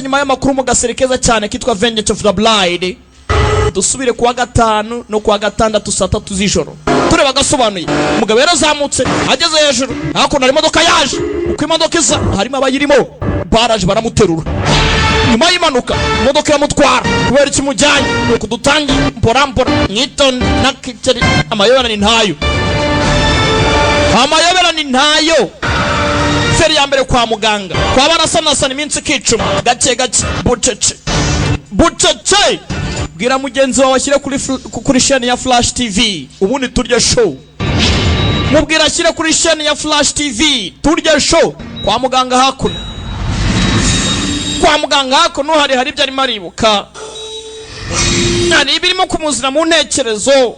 nyuma y'amakuru mu gaserekeza cyane kitwa Vengeance of the Bride. Dusubire kuwa gatanu no kuwa gatandatu saa 3 z'ijoro. Tureba gasobanuye. Umugabo yarazamutse ageze hejuru. Hakuno hari imodoka yaje. Uko imodoka iza harimo abayirimo. Baraje baramuterura. Nyuma y'impanuka imodoka yamutwara kubera ikimujyanye nuko dutangi mpora Newton na Kiteri amayobera ni ntayo. Amayobera ni ntayo. Feri ya mbere kwa muganga. Kwa barasanasana iminsi kicuma. Gake bucece. Bwira mugenzi wawe ashyire kuri chaîne ya Flash TV. Ubundi turya show. Mubwira ashyire kuri chaîne ya Flash TV. Turya show. Kwa muganga hakuno. Kwa muganga hakuno hari ibyo arimo aribuka. Nani ibirimo kumuzira mu ntekerezo.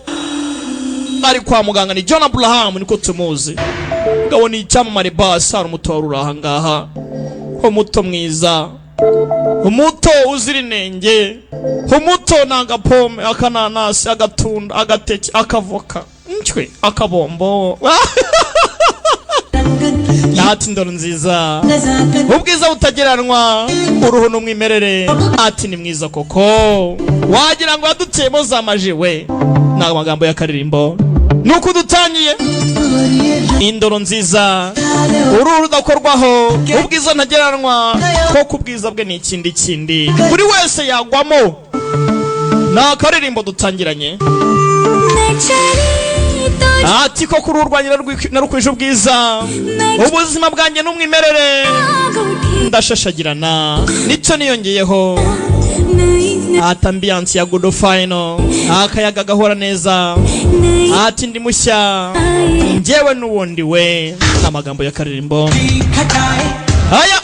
Ari kwa muganga ni John Abraham niko tumuzi. Ngabo ni icyamamare basi hari umutorura aha ngaha. Umuto mwiza. Umuto uzira inenge. Umuto nanga pome akananasi agatunda agateke akavoka. Ncwe akabombo. Ati ndoro nziza. Ubwiza butageranwa uruhu n'umwimerere. Ati ni mwiza koko. Wagira ngo yadutemo zamajiwe. Na magambo ya karirimbo. Nuko dutangiye indoro nziza uruhu rudakorwaho ubwiza ntageranwa ko kubwiza bwe ni ikindi buri wese yagwamo na karirimbo dutangiranye ati ko kuri urwanyira narukwije ubwiza ubuzima bwanjye n'umwimerere ndashashagirana nicyo niyongeyeho ati ambiance ya good final akayaga gahora neza ati ndi mushya njyewe n'ubundi we amagambo ya karirimbo haya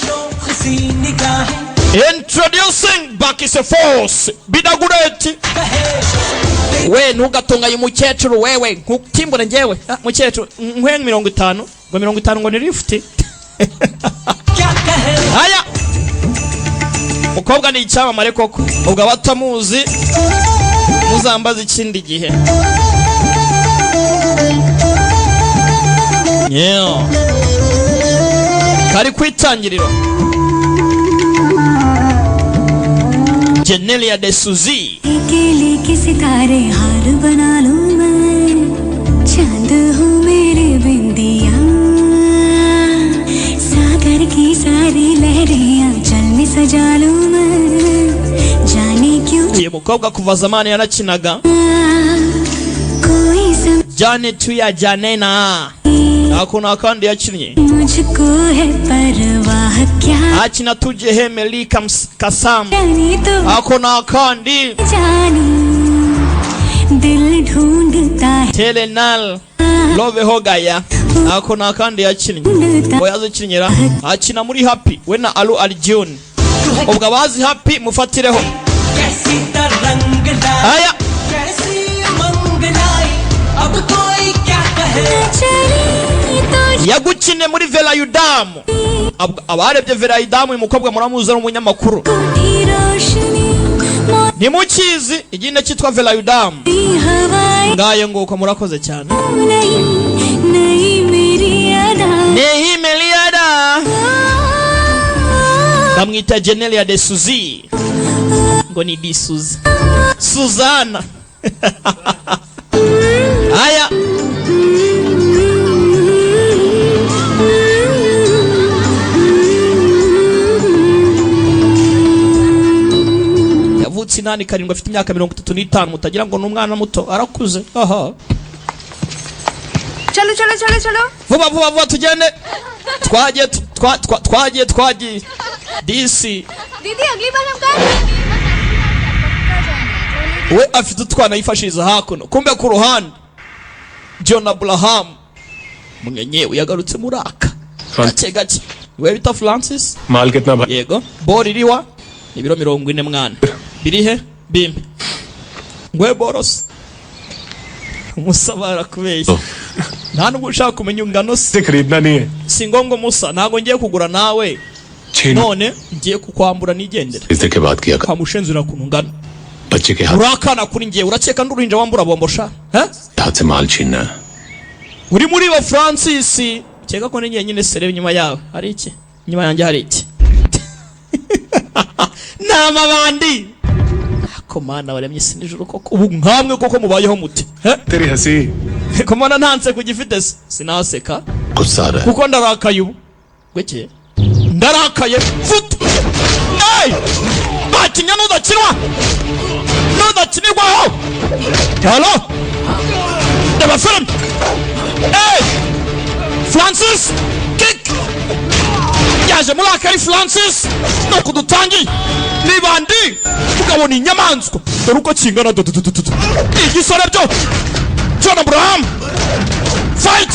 introducing Bakise Force bidagureti we ntugatunganye umukecuru wewe nkutimbura njyewe mukecuru nkwe 50 ngo 50 ngo ni lift haya mukobwa ni icyamamare koko ubwo abatamuzi muzambaza ikindi gihe kari kwitangiriro Genelia de Suzy के सितारे हार बना लूं मैं चांद हूँ मेरे बिंदिया सागर की सारी लहरियां जल में सजा लूं मैं जाने क्यों uyu mukobwa kuva zamani yanakinaga Jane tu ya Janena hakuna kandi yakinnye मुझको है परवाह क्या akina tuje he Melika Kasam hakuna kandi दिल ढूंढता है Telenal Love Hogaya hakuna kandi yakinnye oyazikinyira akina muri Happy we na Alu Arjun ubwo abazi Happy mufatireho aya yagukine muri Velayudam abarebye Velayudam uyu mukobwa muramuzi ari umunyamakuru nimukizi igine cyitwa Velayudam ngaye nguko murakoze cyane Nehi Meliada bamwita Genelia de Suzy ngo ni di Suzy Suzana aya yavutse 8 afite imyaka 35 mutagira ngo n'umwana muto arakuze aha चलो vuba tugende twagiye DC दीदी अगली बार हम कहाँ we afite utwana yifashiriza hakuno kumbe ku ruhande John Abraham munyenyewe yagarutse muraka gake we bita Francis माल कितना भाई yego bori riwa ni biro 40 mwana birihe bimbe ngwe boros umusabara kubeshya nta nubwo ushaka kumenya ungano से खरीदना नहीं है singongo musa ntago ngiye kugura nawe none ngiye kukwambura nigendera इससे के बात किया kamushenzura kunungana बच्चे के हाथ urakana kuri ngiye urakeka ndurinja wambura bombosha हाथ से माल छीनना uri muri ba Francis keka ko ningiye nyine serebe nyuma yawe hari iki nyuma yanjye hari iki n'amabandi. Ko mana waremye isi n'ijuru koko ubu nkamwe koko mubayeho muti तेरी हंसी ko mana ntanse kugifite sinaseka गुस्सा आ रहा है kuko ndarakaye ubu gweke ndarakaye fut hey batinya nudakinwa nudakinirwaho hello daba film hey Francis kick yaje muri akari Francis no kudutangiye nibandi ukabona inyamanzwa dore uko kingana igisore byo John Abraham fight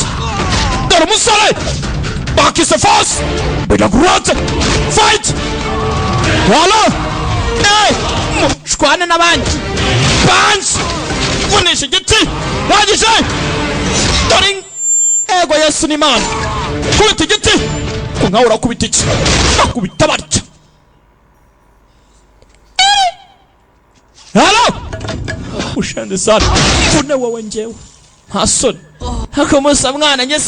dore umusore bakise force bidakurate fight wala shkwane n'abandi punch vunisha igiti wagije dore ego Yesu ni Imana kubita igiti ko nkawe urakubita iki bakubita batya hello ushande sana fune wowe njewe hasoni hakomusa mwana nje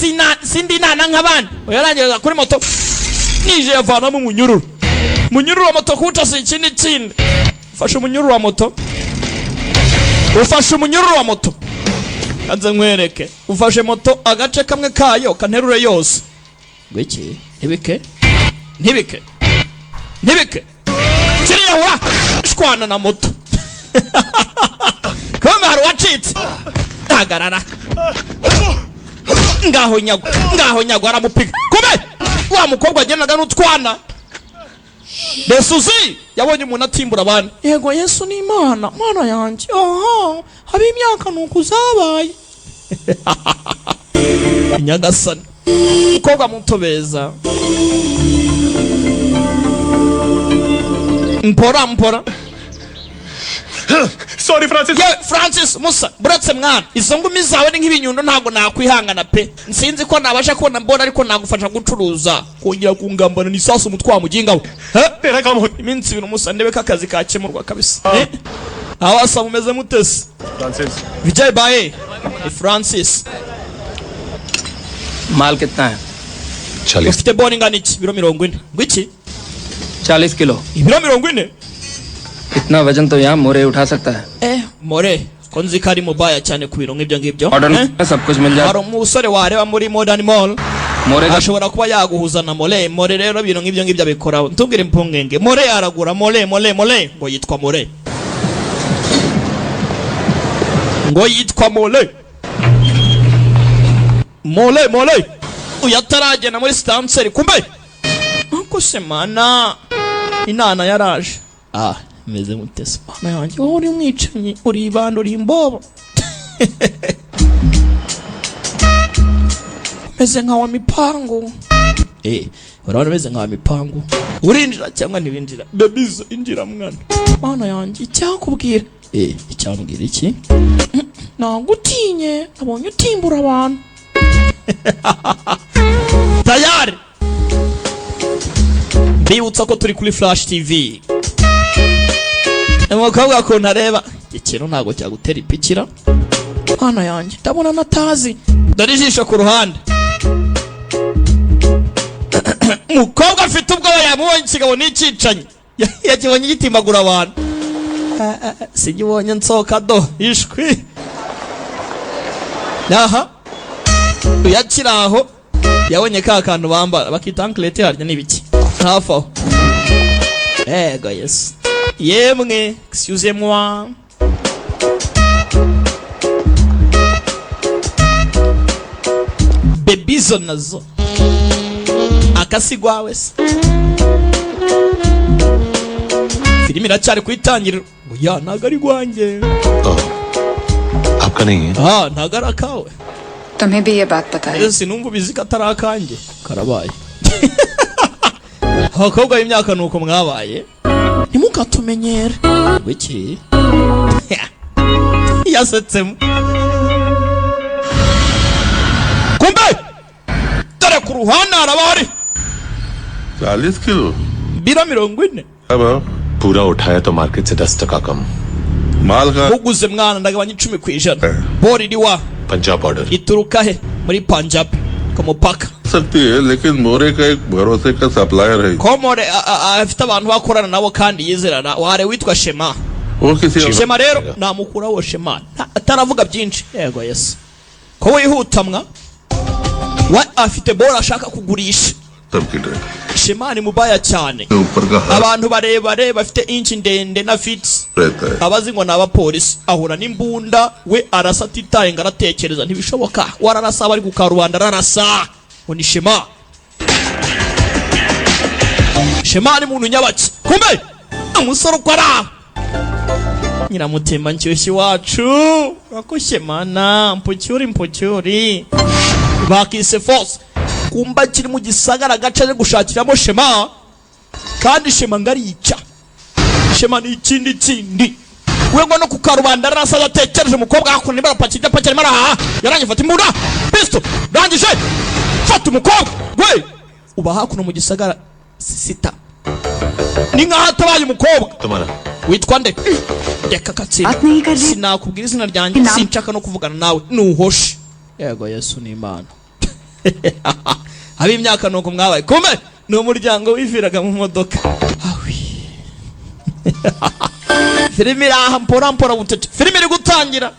sindi nana nk'abandi oyarangira kuri moto nije yavana mu munyururu wa moto kutase ikindi fasha umunyururu wa moto ufashe umunyururu wa moto kanze nkwereke ufashe moto agace kamwe kayo kanterure yose gwiki ntibike kiriya wa shkwana na moto kama hari wacitse hagarara ngaho nyagwa aramupiga kube wa mukobwa agendaga n'utwana Besuzi yabonye umuntu atimbura abandi yego Yesu ni Imana mana yanjye aha haba imyaka nuko uzabaye Nyagasani mukobwa mutobeza mpora Sorry Francis yeah Francis Musa buretse mwana izo ngumi zawe ni nk'ibinyundo ntago nakwihangana pe nsinzi ko nabasha kubona mbona ariko nagufasha gucuruza kongera kungambana ni sasu mutwa mugingaho तेरा काम हो iminsi ibintu Musa ndebe kakazi kakemurwa kabisa awasa mumeze mutesi Francis Vijay bae Francis माल कितना है 40 ufite boni ngana iki biro 40 ngwiki 40 kilo ibiro 40 इतना वजन तो यहाँ मोरे उठा सकता है more konzi kari mubaya cyane ku biro nk'ibyo ngibyo order में सब कुछ मिल hari जाता umusore wareba muri Modern Mall मोरे का ashobora kuba yaguhuza na more rero biro nk'ibyo ngibyo abikoraho ntubwire impungenge more aragura more ngo yitwa more uyataragena muri stanseri kumbe ako semana inana yaraje meze mutese mana yanjye wowe uri mwicanyi uri ibando uri imbobo meze nka wa mipango urabona meze nka wa mipango urinjira cyangwa ntibinjira bebizo injira mwana mana yanjye icyakubwira icyambwira iki nagutinye nabonye utimbura abantu tayari mbibutsa ko turi kuri Flash TV umukobwa ko ntareba ikintu ntago cyagutera ipikira mana yanjye ndabona natazi dore ijisho ku ruhande umukobwa afite ubwoba yamubonye ikigabo n'icicanye yakibonye gitimbagura abantu singibonye nsoka do ishwi aha uyakiraho yabonye ka kantu bambara bakita anklete harya n'ibiki hafi aho ego yes yemwe excusez-moi bebizo nazo akasigwawe se filimi iracyari kuyitangirira oya ntago ari rwanjye आपका नहीं है ntago ari akawe तुम्हें भी ये बात पता है sinumva ubizi ko atari akanjye karabaye abakobwa b'imyaka nuko mwabaye ntimukatumenyere wiki yasetsemo kumbe dore ku ruhande harabari 40 kilo biro 40 अब पूरा उठाया तो मार्केट से 10 टका कम माल का uguze mwana ndagabanya 10% bori riwa Punjab order ituruka he muri Punjab ku mupaka सकती है लेकिन मोरे का एक भरोसे का सप्लायर है komore afite abantu bakorana nabo kandi yizerana ware witwa Shema. वो किसी Shema rero namukuraho Shema ataravuga byinshi. Yego yes ko wihutamwa wa afite bora ashaka kugurisha. सबकी driver Shema ni mubaya cyane. ऊपर का हाथ Abantu barebare bafite inchi ndende na fits रहता है abazi ngo n'abapolisi ahura n'imbunda we arasa atitaye ngo aratekereza ntibishoboka wararasa bari ku karubanda ararasa ngo ni Shema. Shema ni muntu nyabaki kumbe umusore ukora nyiramutemba nshyushyu wacu urako Shemana mpucyuri bakise force kumba kiri mu gisagara gace ari gushakiramo Shema kandi Shema ngarica Shema ni ikindi wego no ku karubanda arasa atekereje umukobwa akunda barapakira mara yaranye fata imbunda pisto rangije fata umukobwa we uba hakuno mu gisagara sita ni nka hatabaye umukobwa तुम्हारा witwa nde reka katsinda बात नहीं कर रही sinakubwira izina ryanjye sinshaka no kuvugana nawe nuhoshe yego Yesu ni Imana abi imyaka nuko mwabaye kumbe ni umuryango wiviraga mu modoka awi filime iraha mpora butete filime iri gutangira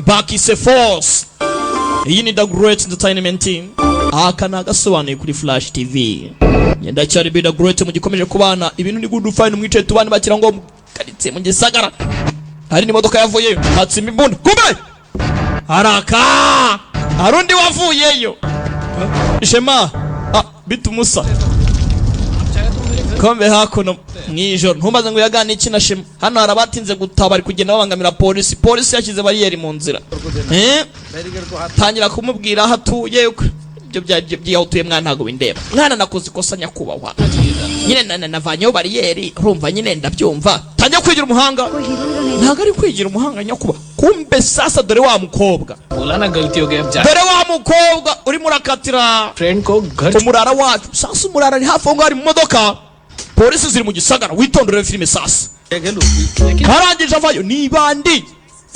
bakise force iyi ni The Great Entertainment Team aka nagasobanuye kuri Flash TV nyenda cyari The Great mu gikomeje kubana ibintu ni good fine mwicaye tubana bakira ngo karitse mu gisagara hari ni modoka yavuye hatsimba imbunda kumbe haraka harundi wavuyeyo Shema bitumusa kombe hakuno mwijoro ntumbaze ngo yagane iki na Shema hano harabatinze gutaba bari kugenda babangamira polisi yashyize bariyeri mu nzira tangira kumubwira aho atuye ibyo byawutuye mwana ntago bindeba mwana nakoze ikosa nyakubahwa nyine navanyeho bariyeri urumva nyine ndabyumva tangira kwigira umuhanga ntago ari kwigira umuhanga nyakubahwa kumbe sasa dore wa mukobwa बोला ना गलती हो गई अब जा dore wa mukobwa urimo urakatira friend को घर umurara wacu sasa umurara ari hafi aho ngaho ari mu modoka polisi ziri mu gisagara witondere filime sasa harangije avayo ni bandi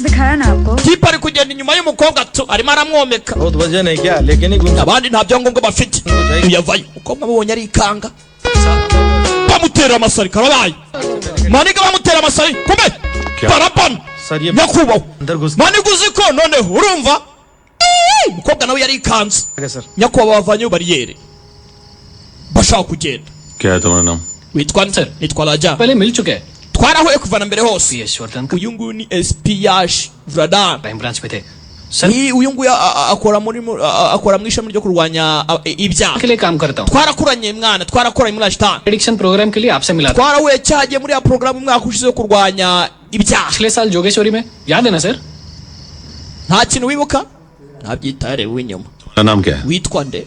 दिखाया ना आपको kipa ari kugenda inyuma y'umukobwa arimo aramwomeka बहुत वजन है क्या लेकिन ही घूम abandi nta byangombwa bafite uyavayo umukobwa amubonye arikanga bamutera amasari karabaye maniga bamutera amasari kumbe barapana sir ये nyakubahwa अंदर घुस maniga uzi ko noneho urumva umukobwa nawe yarikanze गया sir nyakubahwa bavanyeho bariyeri bashaka kugenda क्या है तुम्हारा नाम witwa nse nitwa Raja पहले मिल चुके हैं twarahuye kuva na mbere hose Yashvardhan का uyu nguyu ni espiage Vradan crime branch पे थे sir uyu nguyu akora mu ishami ryo kurwanya ibyaha के लिए काम करता हूँ twarakuranye mwana twarakoranye muri Ashtan addiction program के लिए आपसे मिला था twarahuye cyagiye muri ya porogaramu umwaka ushize yo kurwanya ibyaha पिछले साल जोगेश्वरी में याद है ना sir nta kintu wibuka ntabyitare w'inyuma तुम्हारा नाम क्या है witwa nde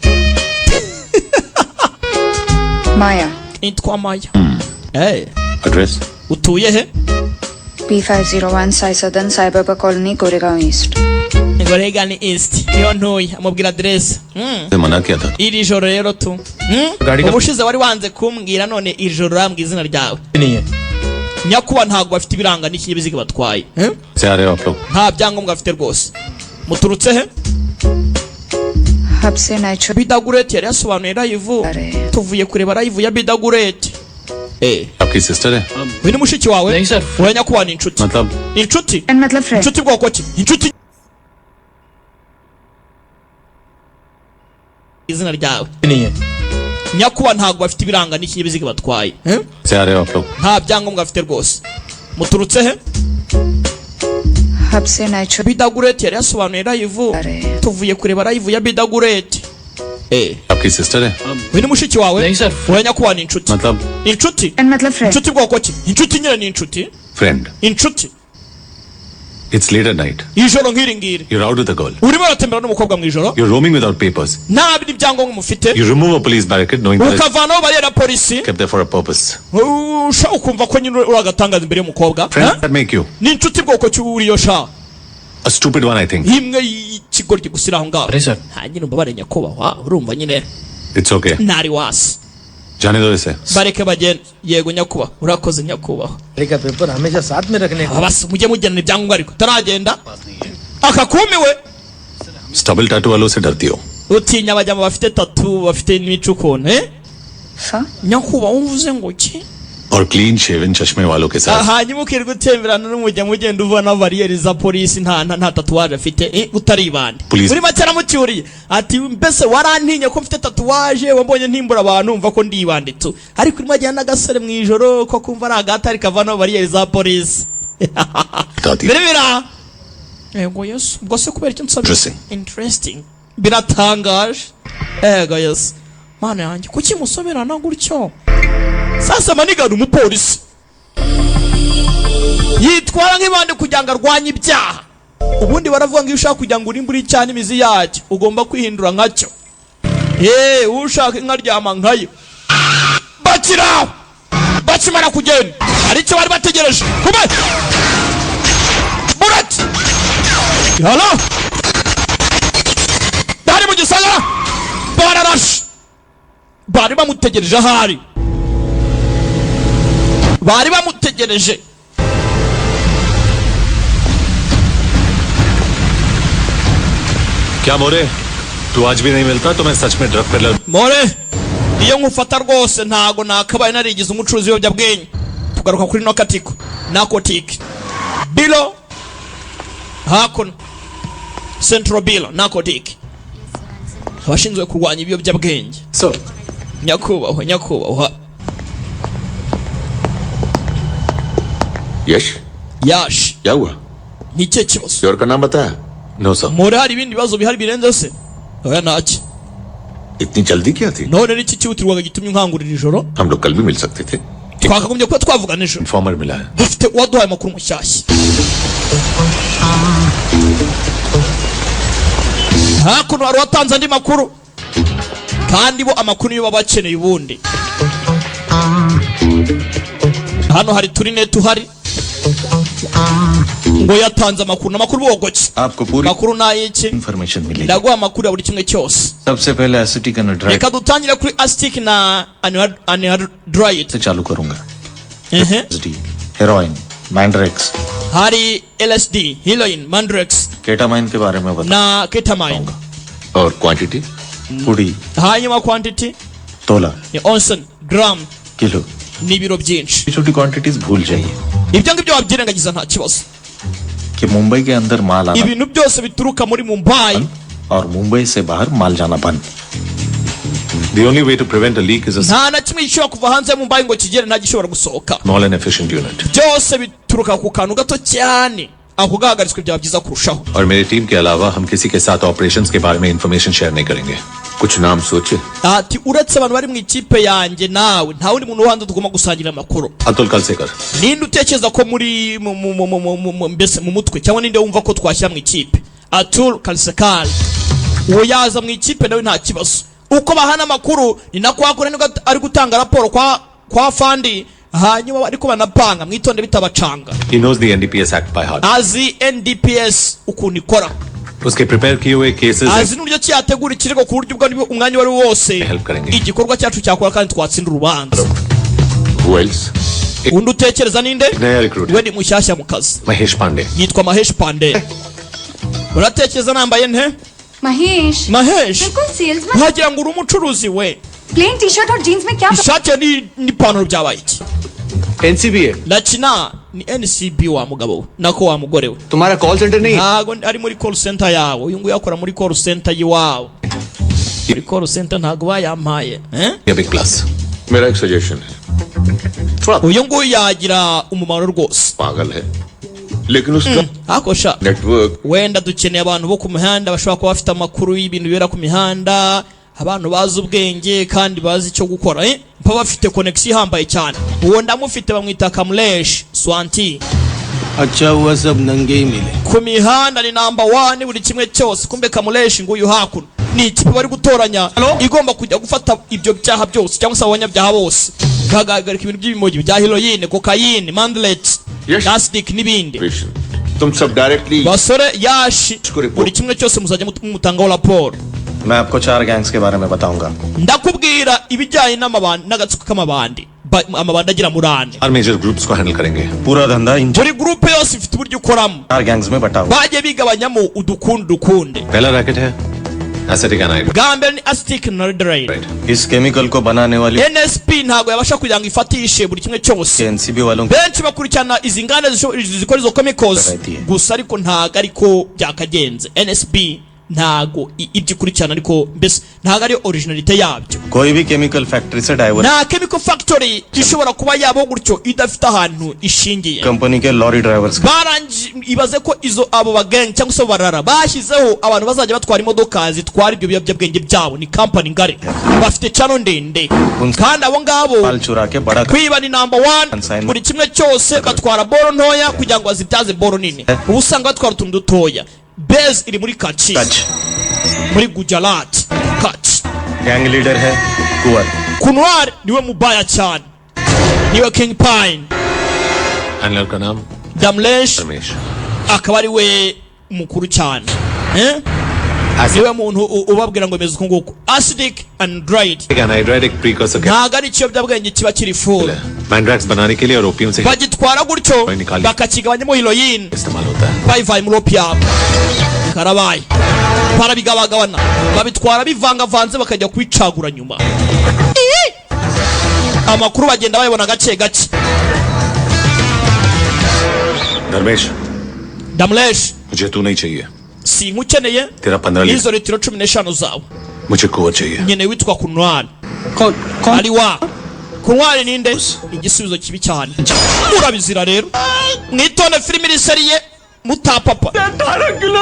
Maya nitwa Maya address utuye he P501 Sai Sadan Sai Baba colony Goregaon east Goregan East niyo ntuye amubwira adresse से मना किया था iri joro rero tu ubushize wari wanze kumbwira none iri joro urambwira izina ryawe नहीं है nyakuba ntabwo bafite ibiranga n'ikinyabiziga batwaye से आ रहे हो आप लोग nta byangombwa bafite rwose muturutse he hub से night Bidagureti yari yasobanuye live अरे tuvuye kureba live ya Bidagureti आपकी सिस्टर है uyu ni mushiki wawe नहीं sir wowe nyakuba ni inshuti मतलब inshuti मतलब friend inshuti bwoko ki inshuti izina ryawe नहीं है nyakuba ntabwo bafite ibiranga n'ikinyabiziga batwaye से आ रहे हो आप लोग nta byangombwa bafite rwose muturutse he hub से night Bidagureti yari yasobanuye live अरे tuvuye kureba live ya Bidagureti आपकी सिस्टर है uyu ni mushiki wawe नहीं sir wowe nyakuba ni inshuti मतलब inshuti मतलब friend inshuti bwoko ki inshuti nyine ni inshuti friend inshuti it's late at night ijoro nk'iri ngiri you're out with a girl urimo uratembera n'umukobwa mu ijoro you're roaming without papers nta n'ibyangombwa mufite you remove a police barricade knowing that it's ukavanaho bariyeri ya polisi kept there for a purpose ushaka ukumva ko nyine uri agatangaza imbere y'umukobwa friends that make you ni inshuti bwoko ki uriyo sha a stupid one I think imwe y'ikigoryi gusira aho ngaho अरे sir nta nyine umbabare nyakubahwa urumva nyine it's okay ntari wasi जाने दो इसे bareke bagende yego nyakubahwa urakoze nyakubahwa का पेपर हमेशा साथ में रखने का basi mujye mujyana ibyangombwa ariko utaragenda akakumiwe stubble tattoo वालों से डरती हो utinya abajyama bafite tatu bafite n'imico ukuntu सा nyakuba wumvuze ngo ki और क्लीन शेवन चश्मे वालों के साथ hanyuma ukirirwa utemberana n'umujyamo ugenda uvana bariyeri za polisi nta tatuwaje afite utari ibande Police. muri make aramucyuriye ati mbese warantinye ko mfite tatuwaje wambonye ntimbura abantu umva ko ndi ibande tu ariko urimo ajyana n'agasore mu ijoro ko kumva ari agatari kavanaho bariyeri za polisi Tati. birebera yego yesu ubwo se kubera icyo nsabye Interesting. interesting biratangaje yego yesu mana yanjye kuki musoberana gutyo sasa manigana umupolisi yitwara nk'ibande kugira ngo arwanye ibyaha ubundi baravuga ngo iyo ushaka kugira ngo urimbure icyaha n'imizi yacyo ugomba kwihindura nkacyo ushaka inka aryama nkayo bakiraho bakimara kugenda hari icyo bari bategereje kube burati halo bari mu gisagara bararashe bari bamutegereje ahari bari bamutegereje क्या मोरे तू आज भी नहीं मिलता तो मैं सच में drug peddler more iyo nkufata rwose ntago nakabaye narigize umucuruzi w'ibiyobyabwenge tugaruka kuri nokatiko narcotic bilo hakuno central bilo narcotic abashinzwe kurwanya ibiyobyabwenge so nyakubahwa Yash yash क्या हुआ nicyo kibazo श्योर का नाम बताया no sir more hari ibindi bibazo bihari birenze se oya ntacyo इतनी जल्दी क्या थी none n'iki cyihutirwaga gitumye nkangurira ijoro हम लोग कल भी मिल सकते थे twakagombye kuba twavugana ijoro informer मिला है dufite uwaduhaye amakuru mushyashya hakuno hari uwatanze andi makuru kandi bo amakuru niyo baba bakeneye ubundi hano hari turine tuhari ngo yatanze amakuru bogoki आपको पूरी makuru n'ayiki इंफॉर्मेशन मिलेगी ndaguha amakuru ya buri kimwe cyose सबसे पहले acetic anhydride reka dutangire kuri acetic na anhydride से चालू करूंगा ehe LSD heroin Mandrax hari LSD heroin mandrex ketamine के बारे में बता na ketamine और क्वांटिटी पुड़ी hanyuma quantity तोला ni onsen gram kilo n'ibiro byinshi छोटी क्वांटिटीज भूल जाइए ibyo ngibyo wabyirengagiza nta kibazo कि मुंबई के अंदर माल आना ibintu byose bituruka muri Mumbai और मुंबई से बाहर माल जाना बंद The only way to prevent a leak is a nta na kimwe gishobora kuva hanze ya Mumbai ngo kigere nta gishobora gusohoka small and efficient unit. byose bituruka ku kantu gato cyane ako gahagaritswe byaba byiza kurushaho और मेरी टीम के अलावा हम किसी के साथ ऑपरेशंस के बारे में इंफॉर्मेशन शेयर नहीं करेंगे. कुछ नाम सोचे ati uretse abantu bari mu ikipe yanjye nawe nta wundi muntu wuhandi tugomba gusangira amakuru Atul Kalsekar, ninde utekereza ko muri mbese mu mutwe cyangwa ninde wumva ko twashyira mu ikipe Atul Kalsekal uwo yaza mu ikipe nawe nta kibazo uko bahana amakuru ni nako wakora nibwo ari gutanga raporo kwa fandi hanyuma ariko banapanga mwitonde bitabacanga he knows the NDPS Act by heart. azi NDPS ukuntu ikora उसके प्रिपेयर किए हुए cases azi n'uburyo cyategura ikirego ku buryo ubwo umwanya wari wose Help करेंगे. igikorwa cyacu cyakora kandi twatsinda urubanza Who else? undi utekereza ninde नया recruit we ni mushyashya mu kazi Mahesh Pandey. yitwa Mahesh Pandey uratekereza nambaye nte Mahesh Mahesh बिल्कुल salesman wagira ngo uri umucuruzi we plain T shirt और jeans में क्या ishati n'ipantaro byabaye iki NCB nakina ni NCB wa mugabo we nako wa mugore we तुम्हारा call centre नहीं है ntago ari muri call center yawe uyu nguyu akora muri call center yiwawe muri call center ntago bayampaye ये big plus. मेरा एक सजेशन है uyu nguyu yagira umumaro rwose पागल है लेकिन उसका akosha network wenda dukeneye abantu bo ku mihanda bashobora kuba bafite amakuru y'ibintu bibera ku mihanda abantu bazi ubwenge kandi bazi icyo gukora mpa bafite connection ihambaye cyane uwo ndamufite bamwita Kamlesh Swanti अच्छा हुआ सब नंगे ही मिले ku mihanda ni number 1 buri kimwe cyose kumbe Kamlesh nguyu hakuno ni ikipe bari gutoranya igomba kujya gufata ibyo byaha byose cyangwa se abanyabyaha bose gahagarika ibintu by'ibimogi bya heroine cocaine mandlet Yes. acid n'ibindi तुम सब directly basore yashi buri kimwe cyose muzajya mutangaho raporo मैं आपको 4 गैंग्स के बारे में बताऊंगा ndakubwira ibijyanye n'amabandi n'agatsiko k'amabandi amabandi agira murane हर major groups को हैंडल करेंगे. पूरा धंधा इन buri groupe yose ifite uburyo ikoramo 4 गैंग्स में बटा हुआ bajye bigabanyamo udukunde पहला रैकेट है एसिटिक एनाइड bwa mbere ni acetic anhydride. इस केमिकल को बनाने वाली NSP ntabwo yabasha kugira ngo ifatishe buri kimwe cyose. NCB वालों benshi bakurikirana izi nganda zikora izo chemicals gusa ariko ntago ariko byakagenze. NSB ntago ibyo ikurikirana ariko mbese ntago ari originalite yabyo. कोई भी chemical factory से divert nta chemical factory ishobora kuba yabaho gutyo idafite ahantu ishingiye. Company के lorry drivers ibaze ko izo abo bageng cyangwa se barara bashyizeho abantu bazajya batwara imodoka zitwara ibyo biyobyabwenge byabo. ni company ngari bafite channel ndende kandi abo ngabo माल चुरा के बड़ा kwiba ni number 1. buri kimwe cyose batwara boro ntoya kugira ngo bazibyaze boro nini. ubu usanga batwara utuntu dutoya. base iri muri Kachchi muri Gujarat. Kachchi gang leader है कुंवर Kunwar niwe mubaya cyane, niwe Kingpin. Handler का नाम Damlesh Ramesh akaba ari we mukuru cyane. niwe muntu ubabwira ngo meze uko nguko. Acidic anhydride anhydride एक प्रीकर्सर के ntago ari ikiyobyabwenge kiba kiri full. मैंड्रैक्स बनाने के लिए और ओपियम से bagitwara gutyo bakakigabanyamo heroin इस्तेमाल होता है bayivaye muri opium. karabaye barabigabagabana babitwara bivangavanze bakajya kubicagura nyuma. amakuru bagenda bayibona gake gake. Dharmesh Damlesh मुझे तू नहीं चाहिए sinkukeneye तेरा 15 n'izo लीटर litiro 15 zawe. मुझे कुंवर चाहिए nyene witwa Kunwar. कौन ari wa Kunwar ninde? igisubizo kibi cyane. urabizira rero mwitonde filimi iri seriye mutapapa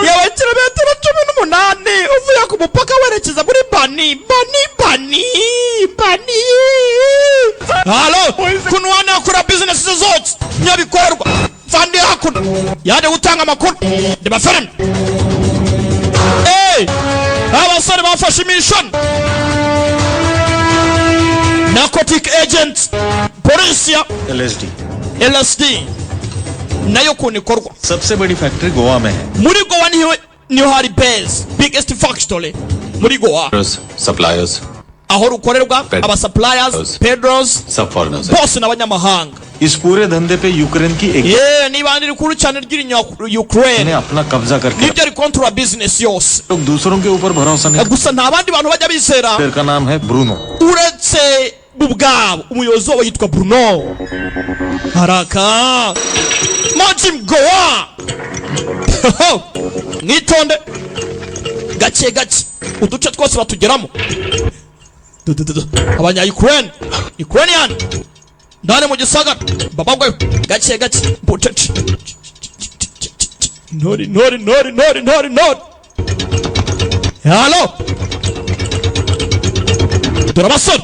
yawe kilometero 18 uvuye ku mupaka werekeza muri bani. halo Kunwar akora business zote nyabikorwa fandi hakuno yaje gutanga amakuru ndeba film. abasore bafashe mission narcotic agent polisi ya LSD LSD nayo kunikorwa. सबसे बड़ी फैक्ट्री गोवा में है muri Goa niho hari base biggest factory muri Goa suppliers aho rukorerwa aba suppliers Pedros सब foreigners bose n'abanyamahanga. इस पूरे धंधे पे यूक्रेन की एक niba ndi rikuru cyane ry'irinya Ukraine ने अपना कब्जा करके nibyo ari control business yose. लोग दूसरों के ऊपर भरोसा नहीं gusa nta bandi bantu bajya bizera फिर का नाम है Bruno uretse ubwabo. umuyobozi wabo yitwa Bruno haraka Majim Goa. mwitonde gake gake uduce twose batugeramo. abanya Ukrainian ndane mu gisagara babagwe gake gake butete nori. halo Durabasol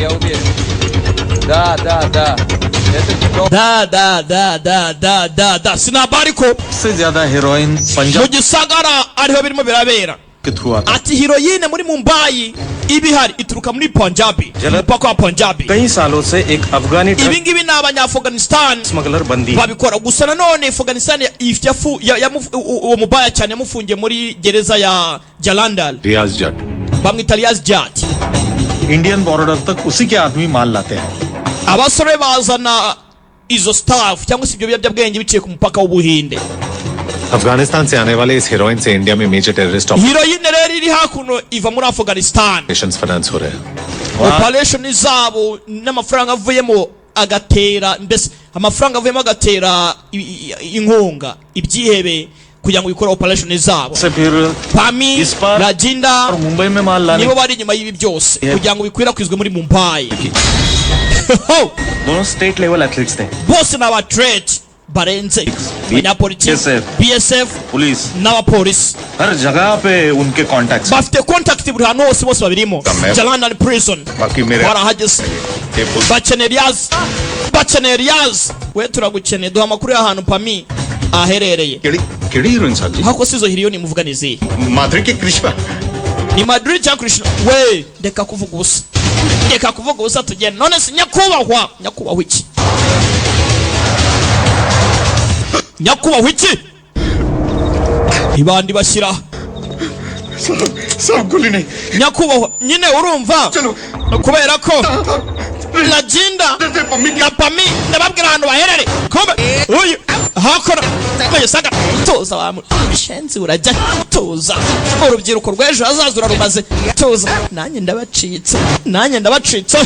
Я уверен. Да. da sinabari ko से ज्यादा heroin mu Punjab gisagara ariho birimo birabera. के थ्रू आता है। ati heroine muri Mumbai ibihari ituruka muri Punjabi. Jala- umupaka wa Punjabi. कई सालों से एक अफगानी ibi drug ngibi ni abanya-Afghanistan smuggler बंदी है। babikora gusa nanone Afghanistan uwo mubaya cyane yamufungiye muri gereza ya Jalandhar रियाज जट bamwita Riaz Jat. Indian border तक उसी के आदमी माल लाते हैं abasore bazana izo staff cyangwa se ibyo biyobyabwenge biciye ku mupaka w'Ubuhinde. Afghanistan से आने वाले इस हेरोइन से इंडिया में major terrorist heroine rero iri hakuno iva muri Afghanistan. Operations finance हो रहे हैं operation zabo n'amafaranga avuyemo agatera mbese amafaranga avuyemo agatera inkunga ibyihebe kugira ngo bikore operation zabo. से फिर Pami इस बार Rajinda और मुंबई में माल लाने nibo bari inyuma y'ibi byose kugira ngo bikwirakwizwe muri Mumbai. दोनों स्टेट लेवल एथलीट्स थे bose ni abatrete barenze abanyapolitiki BSF police n'abapolisi हर जगह पे उनके contacts bafite contact buri hantu hose bose babirimo. Jalandhar prison बाकी मेरे barahageze bakeneye Riaz. we turagukeneye duha amakuru y'ahantu Pami aherereye. केड़ी हीरोइन साहब जी hako sizo hiliyoni muvuga nizihe? माधुरी के Krishna ni Madrid cyangwa Krishna? we reka kuvuga ubusa tugenda. none si nyakubahwa iki ibandi bashyira सब गोली नहीं nyakubahwa nyine urumva kubera ko Rajinda na Pami ndababwira ahantu baherere. uyu hakora mugisaga tuza wa mushenzi urajya tuza urubyiruko rw'ejo hazaza urarumaze tuza nanjye ndabacitse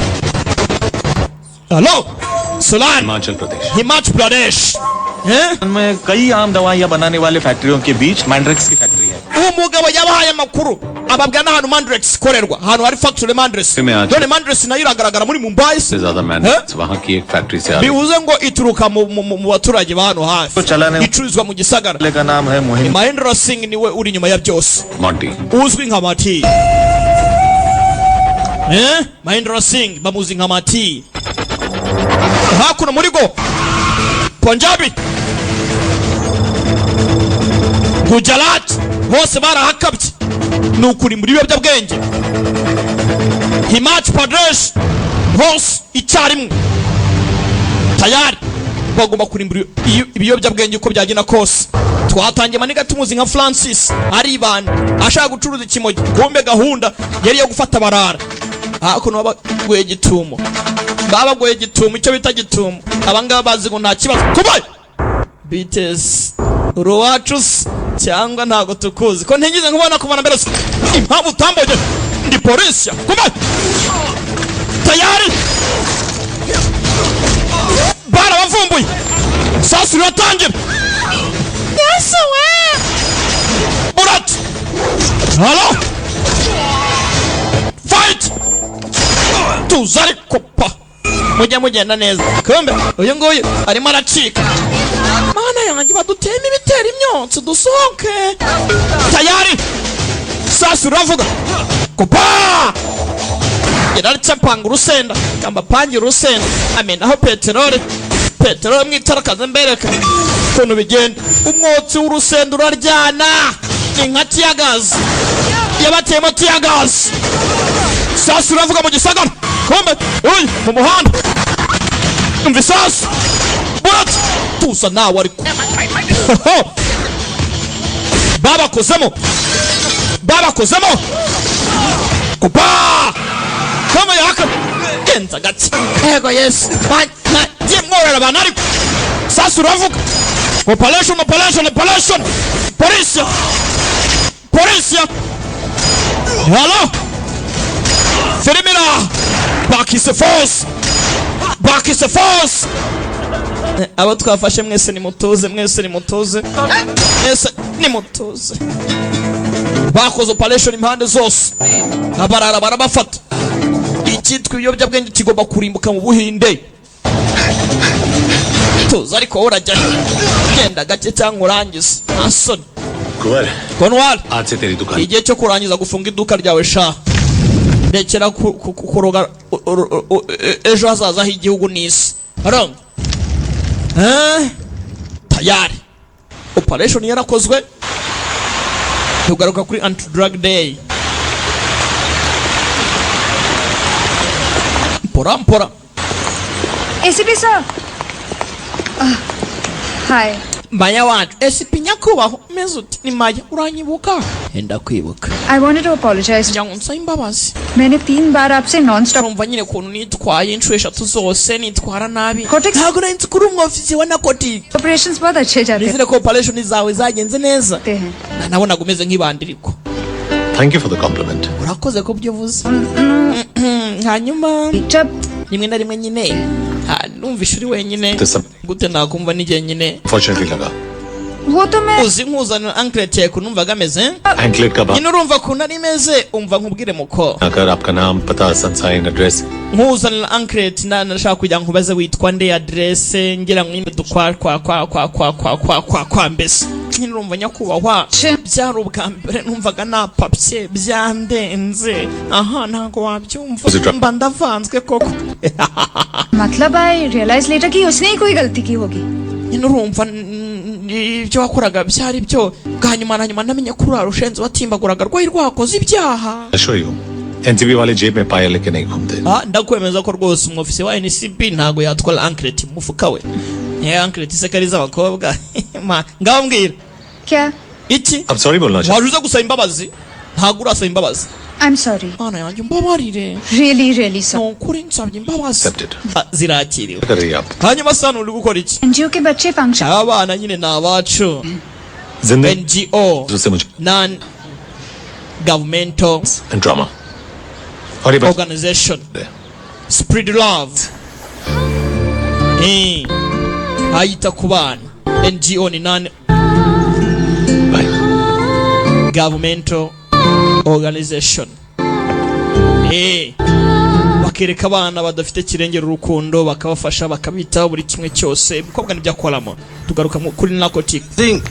hello Sulan Himachal Pradesh Himachal Pradesh में कई आम दवाइयां बनाने वाले फैक्ट्रियों के बीच मैंड्रेक्स की फैक्ट्री है umugabo yabahaye amakuru ababwa n'ahantu Mandrex ikorerwa ahantu hari factory Mandrex none Mandrex nayo iragaragara muri Mumbai से ज्यादा मैंड्रेक्स वहाँ की एक फैक्ट्री से आ रही है bivuze ngo ituruka mu baturage ba hano hafi icurizwa mu gisagara का नाम है Mohini Mahendra Singh niwe uri nyuma ya byose Monty uzwi nka Mati Mahendra Singh bamuzi nka Mati hakuno muri go Punjabi Gujarat hose barahakabye nukuri muri biyobyabwenge Himachal Pradesh hose icyarimwe tayari bagomba kurimbura ibiyobyabwenge uko byagenda kose twatangiye maniga tumuzi nka Francis aribana ashaka gucuruza ikimogi kumbe gahunda yari yo gufata barara hakuno babagoye gitumo icyo bita gitumo abangaba bazi ngo nta kibazo kubaye BTS Ruwachus cyangwa ntago tukuzi ko ntigize nkubona kubona mbere impamvu utamboje ndi polisi kubaye tayari bara bavumbuye sasa uratangira yesu we Murat halo fight tuzari kopa mujya mugenda neza kumbe uyu nguyu arimo aracika mana yanjye badutema ibitera imyotsi dusohoke tayari sasa uravuga kopa yararicapanga urusenda kamba pangira urusenda amenaho peteroli mwitarakaza mbereka ukuntu bigenda umwotsi w'urusenda uraryana ni nka tiyagazi yabateyemo tiyagazi sasa uravuga mu gisagara kumbe uyu mu muhanda umva isasu Murat tuza nawe ariko babakozemo kupa kama yaka genza gati ego yes nagiye mworera abantu ariko sasa uravuga operation polisi hello Ferimira back is the force abo twafashe mwese ni mutuze bakoze operation impande zose abarara barabafata icyitwa ibiyobyabwenge kigomba kurimbuka mu Buhinde tuza ariko urajya genda gake cyangwa urangize asoni Konwal आज से तेरी दुकान igihe cyo kurangiza gufunga iduka ryawe sha ndekera kuroga ejo hazaza h'igihugu n'isi aranga tayari operation yarakozwe tugaruka kuri anti drug day mpora ACP sir. Hi. Maya wanjye esipi nyakubahwa umeze uti ni Maya uranyibuka enda kwibuka I wanted to apologize. njya nsaba imbabazi मैंने 3 बार आपसे non-stop urumva nyine ukuntu nitwaye inshuro eshatu zose nitwara nabi Cortex- ntabwo nari nzi kuri umwofisi wa narcotic operations बहुत अच्छे जाते nizere ko operation zawe zagenze neza हैं nabonaga umeze nk'ibandiriko thank you for the compliment urakoze ko byo uvuze hanyuma जब rimwe na rimwe nyine numvishe uri wenyine Desa- gute nakumva n'igihe nyine fortunately लगा वो तो मैं uzi nkuzanira anklet yawe numvaga ameze anklet का बात nyine urumva ukuntu ari meze umva nkubwire muko अगर आपका नाम पता सनसाइन address nkuzanira anklet nashaka kugira ngo ubaze witwa nde adresse ngira ngo nyine kwa mbese nyine urumva nyakubahwa byari ubwa mbere numvaga napapye byandenze aha ntabwo wabyumva mba ndavanzwe koko मतलब आई realise letter कि उसने ही कोई गलती की होगी nyine urumva ibyo wakoraga byari byo bwa nyuma na nyuma namenye ko urara ushenze watimbaguraga rwari rwakoze ibyaha show you NCB वाले जेब में पाया लेके नहीं घूमते ndakwemeza ko rwose umwofisi wa NCB ntago yatwara anklet mu mufuka we anklet se kari z'abakobwa ngaho mbwira क्या iki अब सॉरी बोलना चाहिए waje uza gusaba imbabazi ntago urasaba imbabazi I'm sorry. Mana yanjye mbabarire. Really, really sorry. Nukuri nsabye imbabazi. Accepted. Zirakiriwe. कर रही है आप Hanyuma sano uri gukora iki? NGO के बच्चे function. Abana nyine ni abacu. जिंदगी NGO. से मुझे Non governmental and drama और ये बात organization. Spread love. Ayita ku bana. NGO ni non governmental organization. Bakereka abana badafite kirengera urukundo bakabafasha bakabitaho buri kimwe cyose mukobwa nibyo akoramo. Tugaruka kuri narcotic. Singh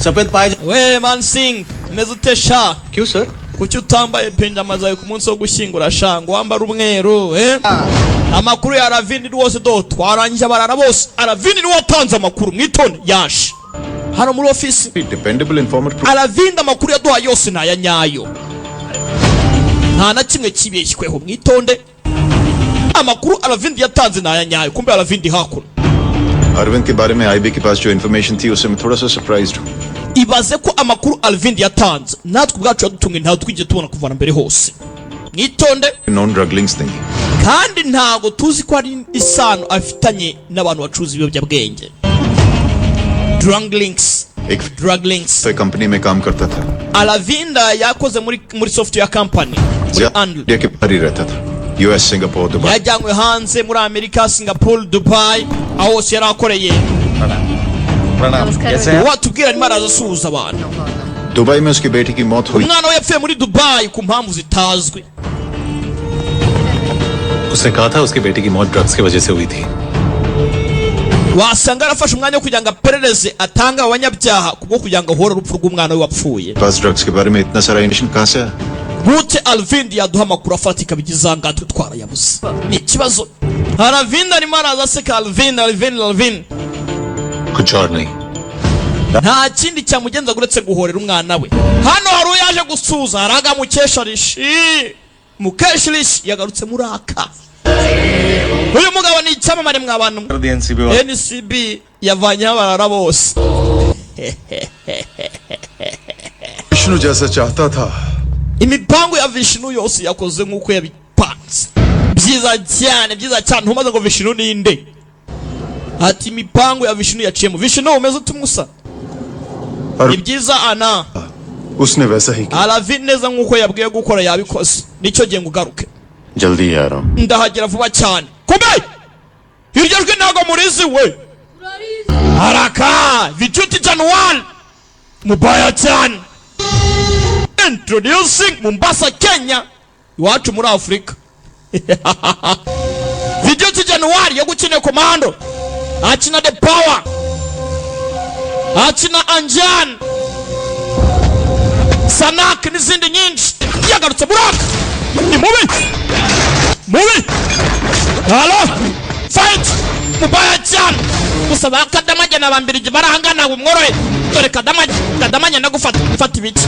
सफेद पायजामा We man sing meze utesha क्यों sir kuki utambaye pinjama zawe ku munsi wo gushyingura shango wambara umweru amakuru ya Ravini rwose do twarangije barara bose Ravini ni watanze amakuru mwitone yaje hano muri office dependable informant Ravini amakuru yaduha yose naya nyayo nta na kimwe kibeshyweho mwitonde amakuru Ravini yatanze naya nyayo kumbe Ravini hakuno Arvind के बारे में आईबी के पास जो इन्फॉर्मेशन थी उससे मैं थोड़ा सा सरप्राइज्ड हूँ ibaze ko amakuru Ravini yatanze natwe ubwacu yadutunga ntaho twigeze tubona kuvana mbere hose mwitonde non drug links नहीं kandi ntago tuzi ko ari isano afitanye n'abantu bacuruza ibiyobyabwenge drug links एक कंपनी में काम करता था Aravinda yakoze muri software company India के बाहर ही रहता था US Singapore Dubai yajyanywe hanze muri Amerika Singapore Dubai aho hose yarakoreye watubwira ni maraza suza abantu Dubai में उसकी बेटी की मौत हुई umwana we yapfuye muri Dubai ku mpamvu zitazwi उसने कहा था उसकी बेटी की मौत ड्रग्स की वजह से हुई थी wasanga arafashe umwanya wo kugira ngo aperereze atanga abanyabyaha kubwo kugira ngo ahore urupfu rw'umwana we wapfuye बस ड्रग्स के बारे में इतना सारा इन्फॉर्मेशन कहां से आया gute Alvindi yaduha amakuru afatika bigizanga tutwara yabuze ni ikibazo Aravinda arimo araza aseka Alvin कुछ और नहीं nta kindi cyamugenza uretse guhorera umwana we hano hari uyaje gusuza haraga mukeshirishi yagarutse muraka uyu mugabo ni icyamamare mw'abantu NCB yavanyeho abarara bose Vishnu जैसा चाहता था imipango ya Vishnu yose yakoze nk'uko yabipanze byiza cyane ntumaze ngo Vishnu ninde ati imipango ya Vishnu yaciyemo Vishnu umeze utumusa ni byiza ana उसने वैसा ही किया Aravini neza nk'uko yabwiye gukora yabikoze nicyo gihe ngugaruke जल्दी आ रहा हूं ndahagera vuba cyane kumbe iryo jwi ntago murizi we haraka Vichuti Januari mubaya cyane introducing Mombasa Kenya iwacu muri Afrika Vichuti Januari yagukinye komando akina The Power akina Anjan Sanak n'izindi nyinshi yagarutse buraka ni mubi halo fight mubaya cyane gusa bakadamage n'abambirije barahangana umworohe dore kadamage ndagufata ibiki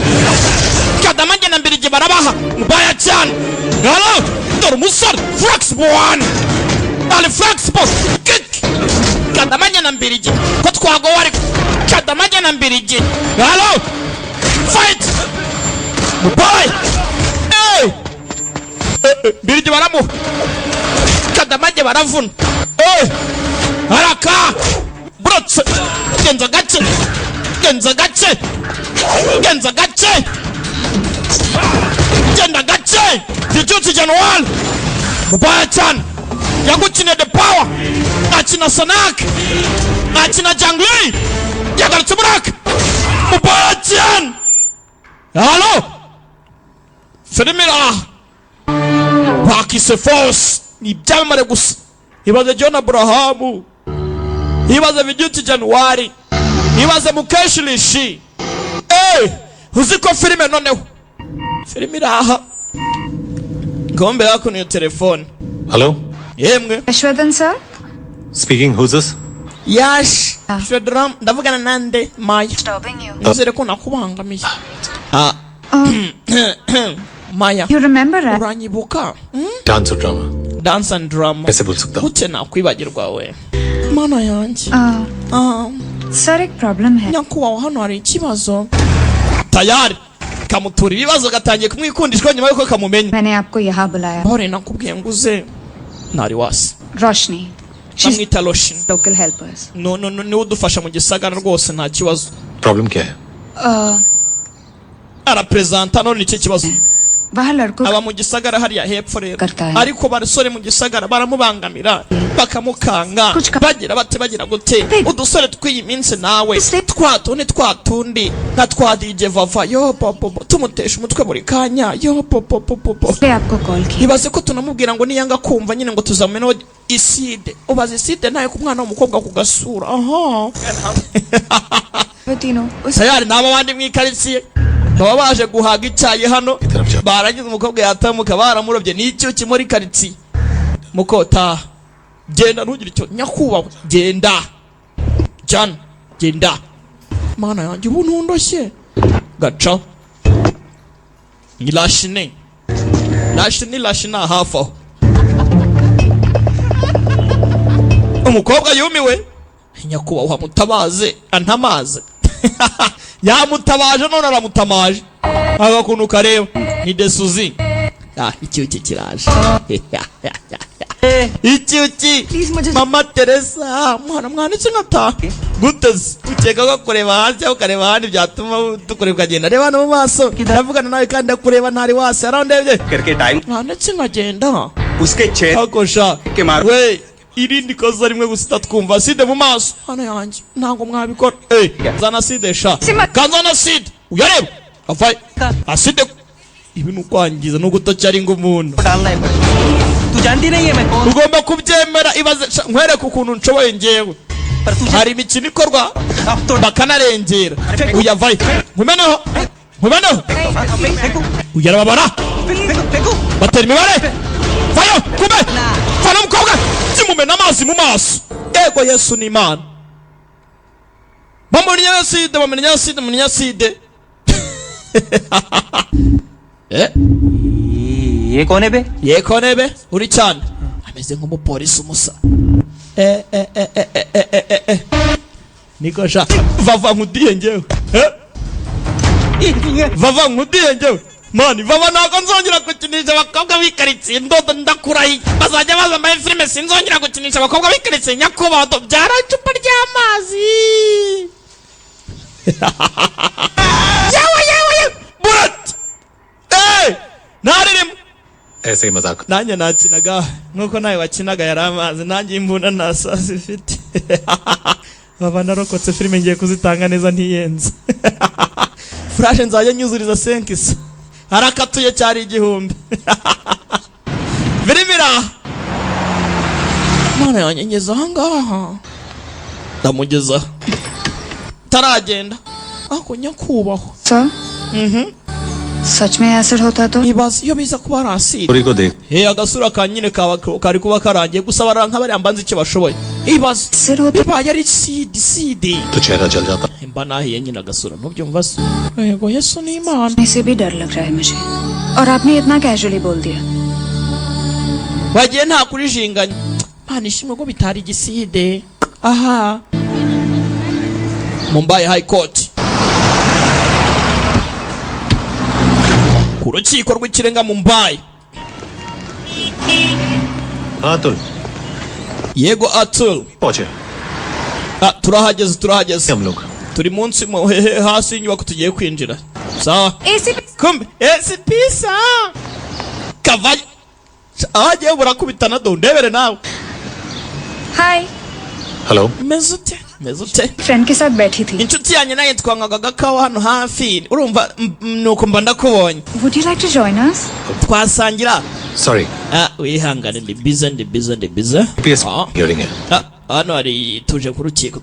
kadamage na mbirije barabaha mubaya cyane halo dore umusore flexible one ali flexible kick kadamage na mbirije ko twagowe ariko kadamage na mbirije halo fight mubaya mbirije baramu kadamage baravuna haraka burotse genza gace genda gace Vichuti Januari mubaya cyane yagukinye The Power akina Sanak akina Jangli yagarutse buraka mubaya cyane halo Ferimira bakise force ni byamare gusa ibaze John Abraham ibaze Vichuti Januari ibaze mukeshirishi uziko filime noneho filime iraha ngombe yako ni telefone hello yemwe Ashwadan sir? Speaking who's this yash Shwedram ndavugana nande Maya Disturbing you. nizere ko nakubangamiye Maya You remember that? uranyibuka dance और drama dance and drama कैसे भूल सकता हूँ gute nakwibagirwa we mana yanjye Sir, एक problem है. nyakubaho hano hari ikibazo tayari kamutura ibibazo gatangiye kumwikundishwa nyuma yuko kamumenya. मैंने आपको यहाँ बुलाया Bahore nakubwiye ngo uze ntari wasi. रोशनी she's Bamwita Lotion. local helpers No niwe udufasha mu gisagara rwose nta kibazo. Problem क्या है? Arapresenta none nicyo kibazo. वहाँ लड़कों Aba mu gisagara hariya hepfo rero. Kartaye. Ariko barasore mu gisagara baramubangamira bakamukanga Kuchka- bagira bate bagira gute. Udusore tw'iyi minsi nawe Ese- twatundi twatundi nka twa DJ Vava yo popo tumutesha umutwe buri kanya yo popo से आपको कॉल की ibaze ko tunamubwira ngo niyanga kumva nyine ngo tuzamene iside ubaze iside nayo ku mwana w'umukobwa ku gasura aha तीनों उस sayari n'aba bandi mwikaritsiye baba baje guhaga icyayi hano barangiza umukobwa yatamuka baramurobye n'icyuki muri karitsiye mukota genda ntugire icyo nyakubahwa genda jana genda mana yanjye ubu ntundoshye gaca ni lashine hafi aho umukobwa yumiwe nyakubahwa mutabaze antamaze yamutabaje none aramutamaje agakuntu kareba ni desuzi icyuki kiraje icyuki mama Teresa mwana iki nkata guteze ukeka ko kureba hasi aho ukareba ahandi byatuma tukureba ukagenda reba no mu maso ndavugana nawe kandi ndakureba ntari wasi arandebye करके time mwana iki nkagenda उसके छेद akosha के मार we irindi koza rimwe gusa twumva side mu maso hano yanjye ntabwo mwabikora zana side sha kanzana side uyareba avaye aside ibi ni ukwangiza no gutocyara ingo umuntu डालना है तू जानती नहीं है मैं कौन ugomba kubyemera ibaze nkwereka ukuntu nshoboye njyewe पर तू hari imikino ikorwa अब तो bakanarengera uyavaye nkumeneho uyarababara batera imibare vayo kume fana umukobwa kimumena amazi mu maso ego Yesu ni Imana bamenya side ये कौन है बे yekonebe uri cyane ameze nk'umupolisi umusa niko sha vava nkudiye njyewe vava nkudiye njyewe mani vava ntabwo nzongera gukinisha abakobwa b'ikaritsiye ndodo ndakurahiye bazajya baza mbaye filime sinzongera gukinisha abakobwa b'ikaritsiye nyakubahwa byara icupa ry'amazi yewe burat ntaririmo ऐसे ही मजाक nanjye nakinaga nkuko nawe wakinaga yari amazi nanjye imbunda nta sasi ifite baba narokotse filime ngiye kuzitanga neza ntiyenze furashe nzajya nyuzuriza senkisa harakatuye cyari 1000 birimira none yanyengeza ahangaha ndamugeza taragenda ako nyakubahwa sir सच में acid होता तो ibaze iyo biza kuba ari aside पूरी को देख agasura ka nyine kari kuba karangiye gusa baranka bariya mbanza icyo bashoboye ibaze acid होता bibaye ari side तो चेहरा जल जाता mba nahiye nyine agasura ntubyumva se yego Yesu ni Imana से भी डर लग रहा है मुझे और आपने इतना कैजुअली बोल दिया wagiye nta kurijinganya Mana ishimwe ko bitari igiside aha Mumbai High Court ku rukiko rw'ikirenga Mumbai Atul yego Atul पहुंचे turahageze हम लोग turi munsi hasi y'inyubako tugiye kwinjira sawa ACP kumbe esi pisa kavayo ahagiye burakubitana do ndebere nawe hi hello meze ute friend के साथ बैठी थी inshuti yanjye nayo twangaga agakawa hano hafi urumva nuko mba ndakubonye Would you like to join us? twasangira sorry wihangane ndi bize PS hearing है hano hari tuje ku rukiko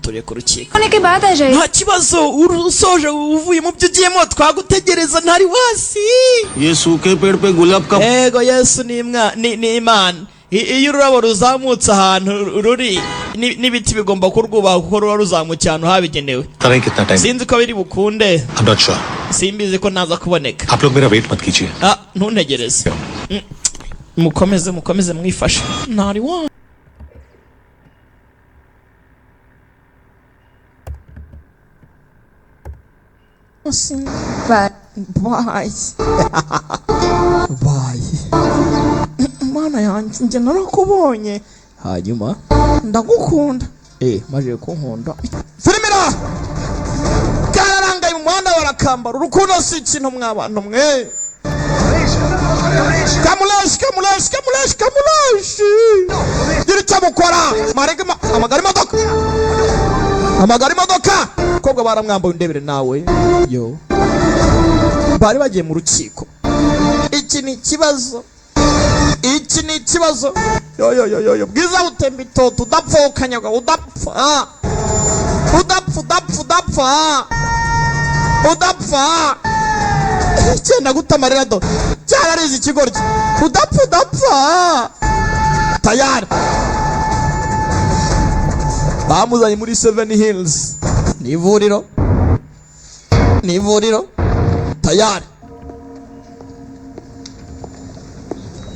होने के बाद आ जाइए nta kibazo usoje uvuye mu byo ugiyemo twagutegereza ntari wasi ये सूखे पेड़ पे गुलाब का ego Yesu ni Imana iyo ururabo ruzamutse ahantu ruri n'ibiti bigomba kurwubaha kuko ruba ruzamukiye ahantu habigenewe तरह कितना time sinzi ko biri bukunde I'm not sure simbizi ko naza kuboneka आप लोग मेरा वेट मत कीजिए ntuntegereze mukomeze mwifashe ntari wa But Bye. Bye. Mana yanjye njye narakubonye. Hanyuma ndagukunda. Maje kunkunda. Filmira. Kararangaye mu muhanda barakambara. Urukundo si ikintu mw'abantu mwe. Kamulashi. Gira icyo mukora. Amagara imodoka. Kobwa baramwambaye undebere nawe. Yo. Bari bagiye mu rukiko. Iki ni ikibazo. Yo. Bwiza butemba itoto udapfukanyagwa udapfa. Cyenda gutamarira do. Cyararize ikigoryi. Udapfa. Tayari. Bamuzanye muri 7 Hills. Ni ivuriro. Tayari.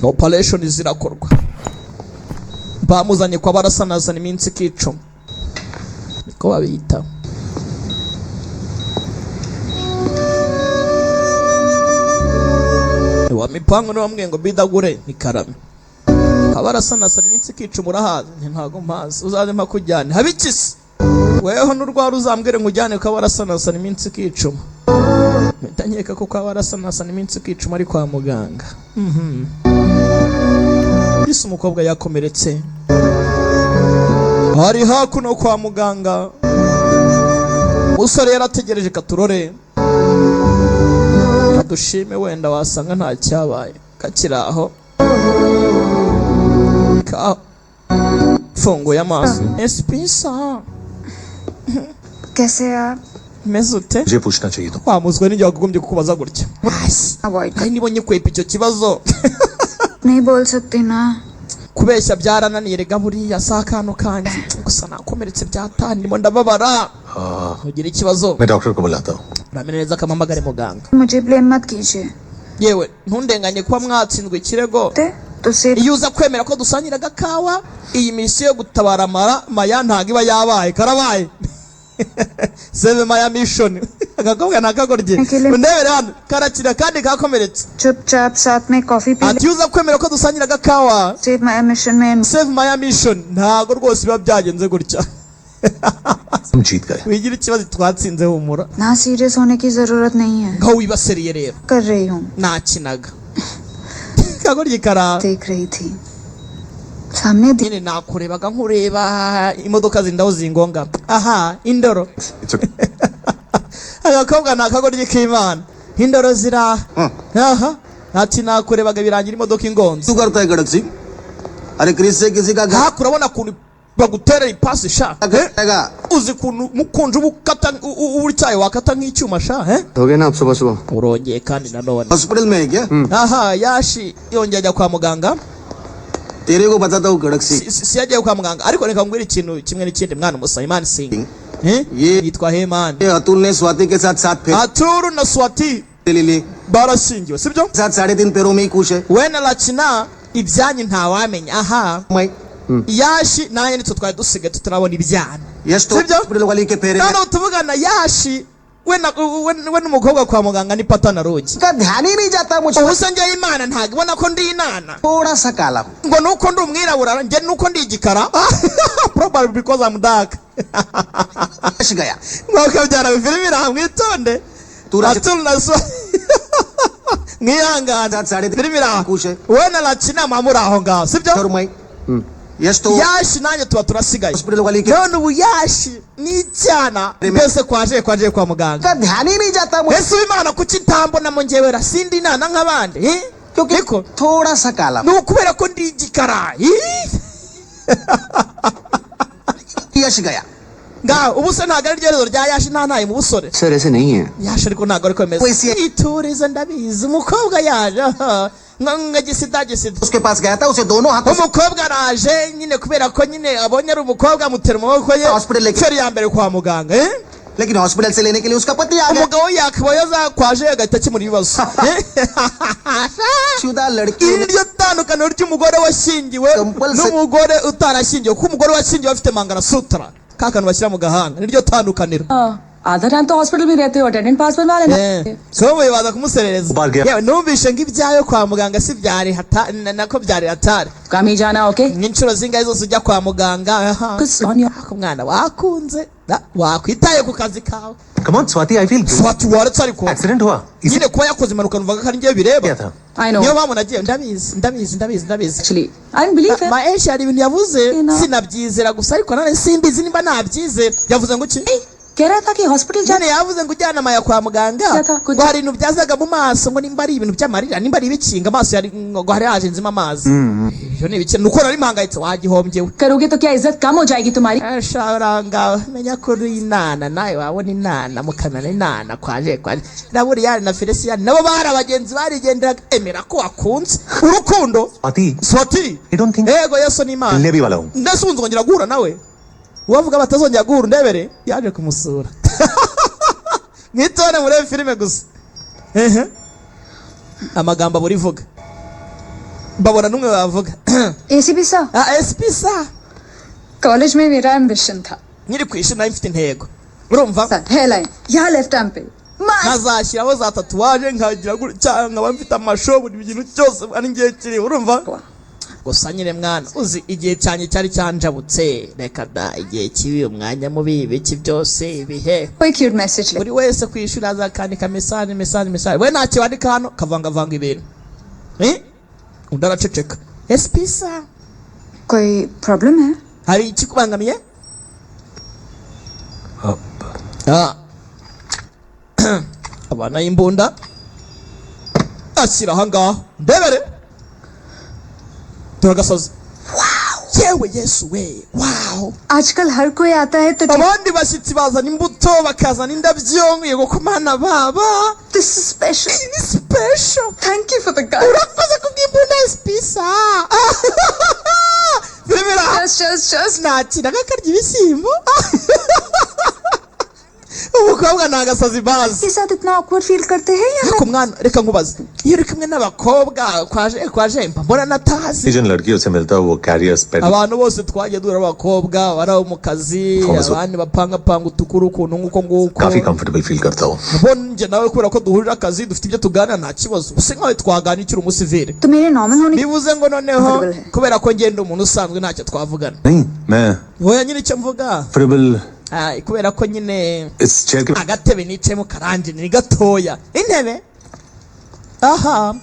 Operation zirakorwa. Bamuzanye kwa barasanazana iminsi kicuma. Niko babita. Wa mipango no bamwe ngo bidagure ni karame. Abarasanasana iminsi kicuma urahaza ntago mpazi. Uzaze mpakujyane. Habikisi. Weho n'urwara uzambwire nkujyane kwa barasanasana iminsi kicuma. Metanyeka ko kwa barasanasana iminsi kicuma ari kwa muganga. Isi umukobwa yakomeretse. Hari hakuno kwa muganga. Musore yarategereje katurore. Kadushime wenda wasanga nta cyabaye. Kakiraho. Funguye amaso. Espisa. कैसे आप Mezute? मुझे पूछना चाहिए तो Wamuzwe n'ijya kugombye kukubaza gutya. Avoid Kandi nibonye kwepa icyo kibazo. नहीं बोल सकती ना Kubeshya byarananiye rega buriya saa kano kanjye. Gusa nakomeretse byatani ndimo ndababara. Ugira ikibazo. मैं डॉक्टर को बुलाता हूँ Uramenye neza kamamagare muganga. मुझे ब्लेम मत कीजिए Yewe ntundenganye kuba mwatsinzwe ikirego. तो सिर्फ Iyo uza kwemera ko dusangira agakawa iyi misiyo yo gutabara Maya ntago iba yabaye karabaye. Save Maya mission. Agakobwa nakagorye. Undebere hano karakira kandi kakomeretse. चुपचाप साथ में coffee P Ati uza kwemera ko dusangira agakawa save my mission में Save Maya mission ntago rwose biba byagenze gutya. हम जीत गए Wigira ikibazo twatsinze humura. ना सीरियस होने की जरूरत नहीं है Ngaho wibaseriye rero. कर रही हूँ Nakinaga. Kagorye kara. देख रही थी सामने Nyine nakurebaga nkureba imodoka zindaho zingonga. Aha indoro. Agakobwa nakagorye k'Imana. Indoro zira. Aha. Ati nakurebaga birangira imodoka ingonze. तू करता है गड़क सिंह अरे क्रिस से किसी का Ha kurabona kuntu bagutera ipasi sha. घाटेगा Uzi kuntu mukunje ubukata ubutyaye wakata nk'icyuma sha, हो गया ना आप सुबह Urongeye kandi nanone. हॉस्पिटल में है क्या Aha yashi yongeye ajya kwa muganga. तेरे को बताता हूँ गड़क Singh Si yagiye kwa muganga ariko reka ngwire ikintu kimwe n'ikindi mwana Musayimani Singh. ये Yitwa Heman. अतुल ने स्वाति के साथ साथ फेरे Aturu na Swati ले ली barashingiwe sibyo? साथ 3.5 पैरों में ही खुश है We na Lachina ibyanyu ntawamenya. Aha मैं yashi naye nitwe twari dusigaye tutarabona ibyana. यश तो Sibyo? हॉस्पिटल वाली के फेरे में None tuvugana yashi we n'umukobwa kwa muganga ni pata na rugi. का ध्यान ही नहीं जाता मुझे Ubusa njye Imana ntago ibona ko ndi inana. थोड़ा सा काला हूँ Ngo nuko ndi umwirabura njye nuko ndi igikara. Probably because I'm dark. यश गया Mwaka byara bifilimi ramwitonde. Aturu na Swati. Mwihangane. साथ 3.5 Filimi ra. खुश है We na Lachina mamuri aho ngaho sibyo? और मैं यश तो Yashi nanjye tuba turasigaye. Hospital वाली के None ubu yashi n'icyana mbese kwaje kwa muganga. का ध्यान ही नहीं जाता मुझे Ese Imana kuki ntambona mu njyewe sindi inana nk'abandi क्योंकि Niko थोड़ा सा काला ni ukubera ko ndi igikara यश गया ngaho ubu se ntabwo ari ryo rya yashi ntaye mu busore sir ऐसे नहीं है yashi ariko ntabwo ariko bimeze Wese- iturize ndabizi umukobwa yaje nka gisida उसके पास गया था उसे दोनों हाथों से umukobwa araje nyine kubera ko nyine abonye ari umukobwa amutera amaboko ye Hospital लेके- feri ya mbere kwa muganga लेकिन हॉस्पिटल से लेने के लिए उसका पति आ गया umugabo yakabayoza kwaje agahita akemura ibibazo शुदा लड़की iri niryo tandukaniro ry'umugore washyingiwe Compulsory- n'umugore utarashyingiwe kuko umugore washyingiwe afite mangana sutra ka kantu bashyira mu gahanga niryo tandukaniro आधा टाइम तो हॉस्पिटल में रहते हो अटेंडेंट पास बनवा लेना so wibaza kumuserereza Ubar gaya. yewe numvishe ngo ibyayo kwa muganga si byari nako byari hatari कम ही जाना okay n'inshuro zingahe zose ujya kwa muganga Kus on your mwana wakunze wakwitaye ku kazi kawe Come on, Swati, I feel good. swati waretse ariko Accident हुआ. nyine kuba yakoze impanuka numvaga ko ari njyewe bireba क्या था? I know niyo mpamvu nagiye ndabizi actually I didn't believe it Mahesh hari ibintu yavuze know. sinabyizera gusa ariko nanone simbizi nimba nabyizera yavuze ngo iki कह रहा था कि hospital nyine yavuze ngo ujyana Maya kwa muganga Yata, ngo hari ibintu byazaga mu maso ngo nimba ari ibintu by'amarira nimba ari ibikinga amaso yari ngo hari haje nzima amazi iyo ni ibiki nuko nari mpangayitse wagihombyewe करोगे तो क्या इज्जत कम हो जाएगी तुम्हारी ashanga menya ko uri inana nawe wabona inana mukamena inana kwaje naburiya na Felicien nabo bari abagenzi barigenderaga emera ko wakunze urukundo Swati I don't think yego yeso ni imana मिलने भी वाला हूँ. ndasunze ngongera guhura nawe uwavuga batazongera guhura ndebere yaje kumusura mwitone murebe filime gusa amagambo burivuga babona numwe bavuga ACP सा SP sa college में मेरा एम्बिशन था nyiri kwishe nayo mfite intego urumva sir hairline यहाँ left arm पे nkazashyiraho za tatuwaje nkagira gutya nkaba mfite amasho buri kintu cyose ari ngiye kiri urumva gusa nyine mwana uzi igihe cyanye cyari cyanjabutse reka da igihe kibi umwanya mubi ibiki byose ibihe कोई cute message ले buri wese kwishura azakandika message we ntacyo wandika hano kavanga ibintu undi araceceka SP sa कोई प्रॉब्लम है hari ikikubangamiye abana y'imbunda ashyira aha ngaha ndebere turagasoza yewe yesu we wow आजकल हर कोई आता है तो abandi bashyitsi bazana imbuto bakazana indabyo yego ku mana baba this is special ni special thank you for the guide urakoze kubw'imbunda spisa bimera just nakira kakarya ibishyimbo umukobwa nagasazi bazi के साथ इतना awkward feel करते हैं या ariko mwana reka nkubaze iyo uri kumwe n'abakobwa kwaje mbona natazi जिन लड़कियों से मिलता है वो कैरियर्स पे abantu bose twagiye duhura abakobwa bari abo mu kazi abandi bapanga utukuru ukuntu nguko nguko काफी कंफर्टेबल फील करता हूँ. mbona njye nawe kubera ko duhurira akazi dufite ibyo tuganira nta kibazo use nkawe twaganira umusivire तो मेरे नॉर्मल होने bivuze ngo noneho kubera ko ngenda umuntu usanzwe ntacyo twavugana नहीं मैं wowe nyine icyo mvuga comfortable kubera ko nyine इस चेयर के agatebe nicayemo karanje ni gatoya intebe aha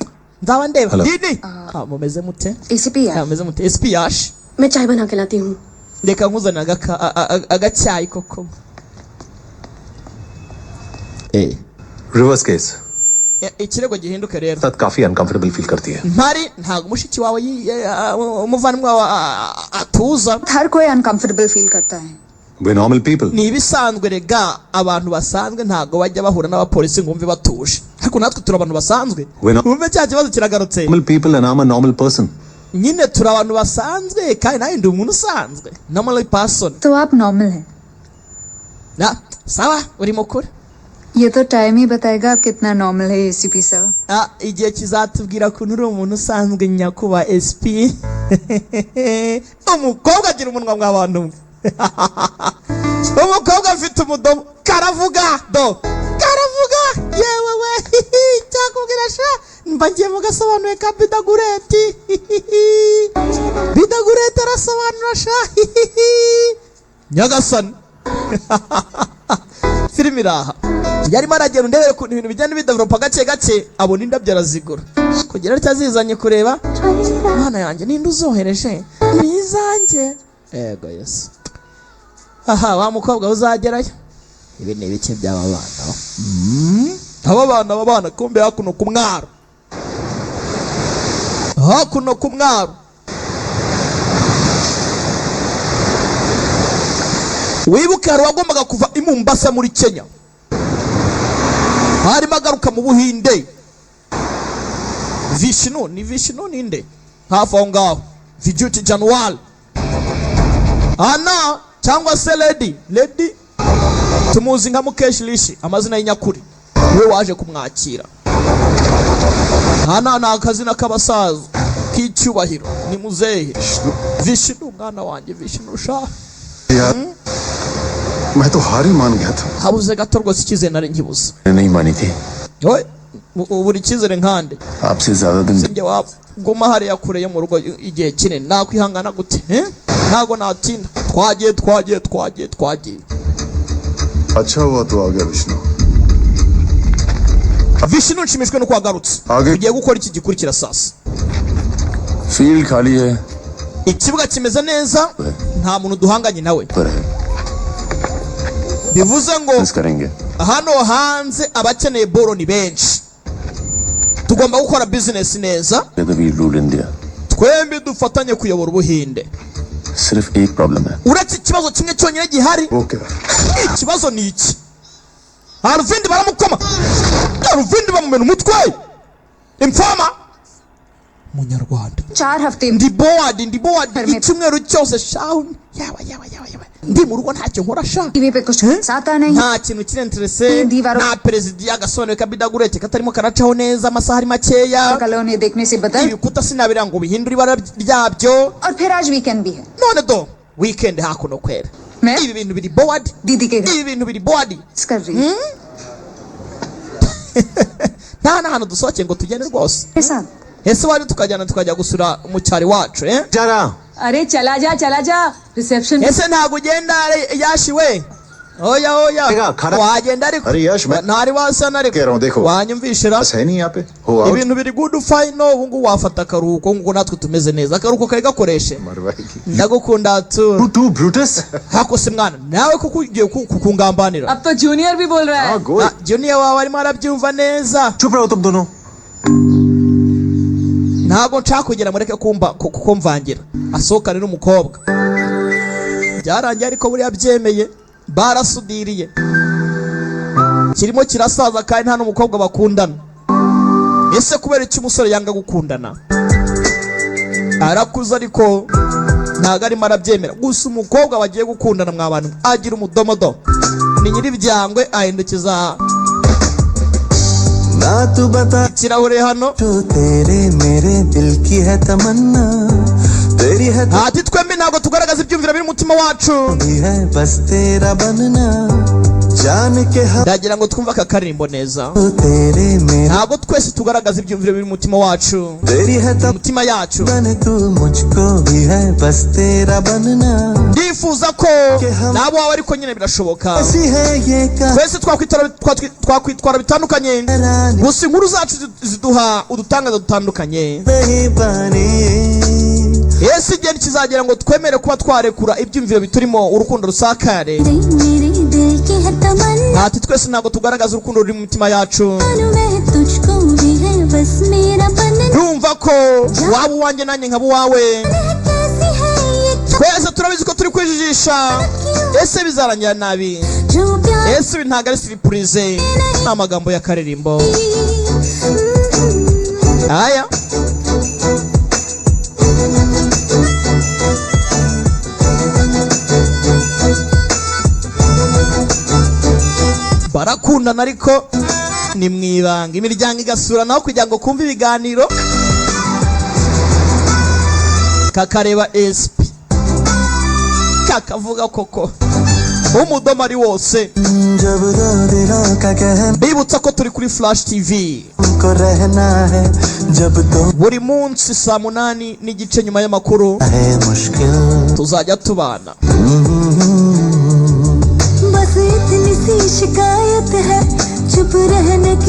nzaba ndeba Hello. nini mumeze mute ACP यार mumeze mute SP yash मैं चाय बना के लाती हूँ reka nkuzanira agacyayi koko reverse case ikirego gihinduke rero साथ काफी अनकंफर्टेबल फील करती है. mpari ntabwo mushiki wawe umuvandimwe wawe atuza हर कोई अनकंफर्टेबल फील करता है We're normal people. ni ibisanzwe rega abantu basanzwe ntabwo bajya bahura n'abapolisi ngo umve batuje ariko natwe turi abantu basanzwe umve cya kibazo kiragarutse Normal people and I'm a normal person. nyine turi abantu basanzwe kandi nawe ndi umuntu usanzwe normal person तो आप नॉर्मल हैं na sawa uri mukuru ये तो टाइम ही बताएगा आप कितना नॉर्मल है एसीपी साहब igihe kizatubwira ko uri umuntu usanzwe nyakuba SP umukobwa agira umunwa mw'abantu umukobwa afite umudomo karavuga karavuga yewe we cyakubwira sha mba ngiye mu gasobanuye ka bidagureti bidagureti arasobanura sha nyagasani filime iraha yarimo aragenda ndebere ukuntu ibintu bigenda bidevelopa gake gake abona indabyo arazigura kugira icyo azizanye kureba mwana yanjye ninde uzohereje ni izanjye yego yesu aha wa mukobwa uzagerayo ibi ni ibice by'aba bana aba bana kumbe hakuno ku mwaro wibuke hari uwagombaga kuva i Mombasa muri Kenya harimo agaruka mu Buhinde Vishnu ninde hafi aho ngaho Vijuti January ana cyangwa se lady tumuzi nka Mukesh Rishi amazina y'inyakuri we waje kumwakira ana na akazina k'abasaza k'icyubahiro ni muzehe Vishnu mwana wanjye Vishnu sha मैं तो हार ही मान गया था। habuze gato rwose icyizere nari nkibuze नहीं मानी थी wowe buri icyizere nkande आपसे ज्यादा दिन sinjye waguma hariya kure yo mu rugo igihe kinini nakwihangana gute ntago natinda twagiye अच्छा हुआ तो आ गया Vishnu Vishnu nshimishwe no kwagarutse ugiye gukora iki gikurikira sasa field खाली है ikibuga kimeze neza nta muntu duhanganye nawe पर है bivuze ngo miss करेंगे hano hanze abakeneye boro ni benshi tugomba gukora business neza we rule India twembi dufatanye kuyobora ubuhinde सिर्फ एक प्रॉब्लम है uretse ikibazo kimwe cyonyine gihari वो क्या ikibazo ni iki Aruvindi baramukoma Aruvindi bamumena umutwe imfama munyarwanda 4 हफ्ते ndi bored icyumweru cyose shaun yawa ndi mu rugo ntacyo nkora sha TV पे कुछ साता नहीं nta kintu kirenterese nta perezida agasobanuro kabidagurete katarimo karacaho neza amasaha ari makeya colony देखने से बदल ibikuta sinabira ngo bihindure ibara ryabyo और फिर आज वीकेंड भी है none do weekend hakuno kwera मैं ibi bintu biri bored दीदी के घर ibi bintu biri bored कर रही हूँ nta hantu dusohokeye ngo tugende rwose के साथ ese wari tukajya gusura umucyari wacu जरा अरे चला जा reception ese ntabwo ugenda yashiwe oya Ega, khara- wagenda ariko अरे यश मैं ntari wasana ariko कह रहा हूँ देखो wanyumvishira बस है नहीं यहाँ पे हो आओ ibintu biri good fine ubu ngubu wafata akaruhuko ngo natwe tumeze neza akaruhuko kari gakoreshe मरवाएगी ndagukunda tu तू Brutus hako se mwana nawe kuko ugiye kukungambanira अब तो जूनियर भी बोल रहा है Ah, junior wawe arimo arabyumva neza चुप रहो तुम दोनों ntabwo nshaka kugira mureke kuko mvangira asohokane n'umukobwa byarangiye ariko buriya byemeye barasudiriye kirimo kirasaza kandi nta n'umukobwa bakundana ese kubera iki umusore yanga gukundana arakuze ariko ntabwo arimo arabyemera gusa umukobwa bagiye gukundana mwa bantu agira umudomodo ni nyiribyangwe ahindukiza ikirahure hano ati twembi ntabwo tugaragaza ibyumviro biri umutima wacu ndagira ngo twumve aka karirimbo neza ntabwo twese tugaragaza ibyumviro biri umutima wacu umutima yacu ndifuza ko nabo waba ariko nyine birashoboka twese twakwitwara bitandukanye gusa inkuru zacu ziduha udutangazo dutandukanye ese igihe kizagera ngo twemere kuba twarekura ibyumviro biturimo urukundo rusakare ati twese ntabwo tugaragaza urukundo ruri mu mitima yacu urumva ko waba uwanjye nanjye nkaba uwawe twese turabizi ko turi kwijijisha ese bizarangira nabi ese ibi ntabwo ari siripurize ni amagambo y'akaririmbo aya barakundana ariko ni mu ibanga imiryango igasura naho kugira ngo kumve ibiganiro kakareba SP kakavuga koko umudomo ari wose bibutsa ko turi kuri Flash TV buri munsi saa 8 n'igice nyuma y'amakuru tuzajya tubana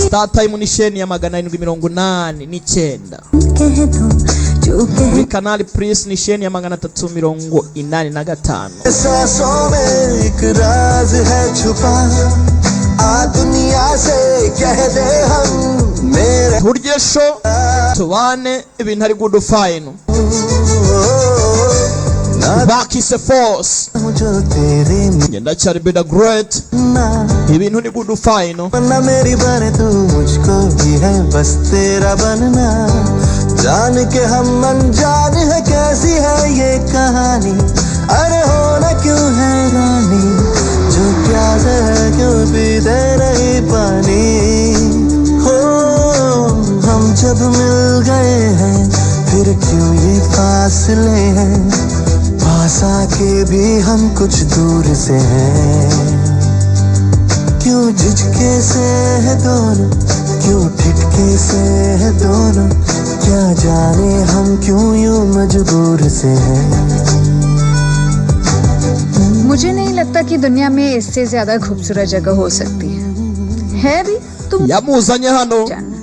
Star Time ni sheni ya 789 muri Canal Plus ni sheni ya 385 turye show tubane ibintu ari good fine bakise force ngenda cyari beda great ibintu ni good fine जान के हम अनजान है कैसी है ये कहानी अरे होना क्यों है रानी जो प्यास है क्यों पीते नहीं पानी हो हम जब मिल गए हैं फिर क्यों ये फासले हैं पास आके भी हम कुछ दूर से हैं क्यों झिझके से है दोनों, क्यों ठिठके से है दोनों, क्या जाने हम क्यों यूं मजबूर से हैं। मुझे नहीं लगता कि दुनिया में इससे ज्यादा खूबसूरत जगह हो सकती है भी तुम yamuzanye hano जानना।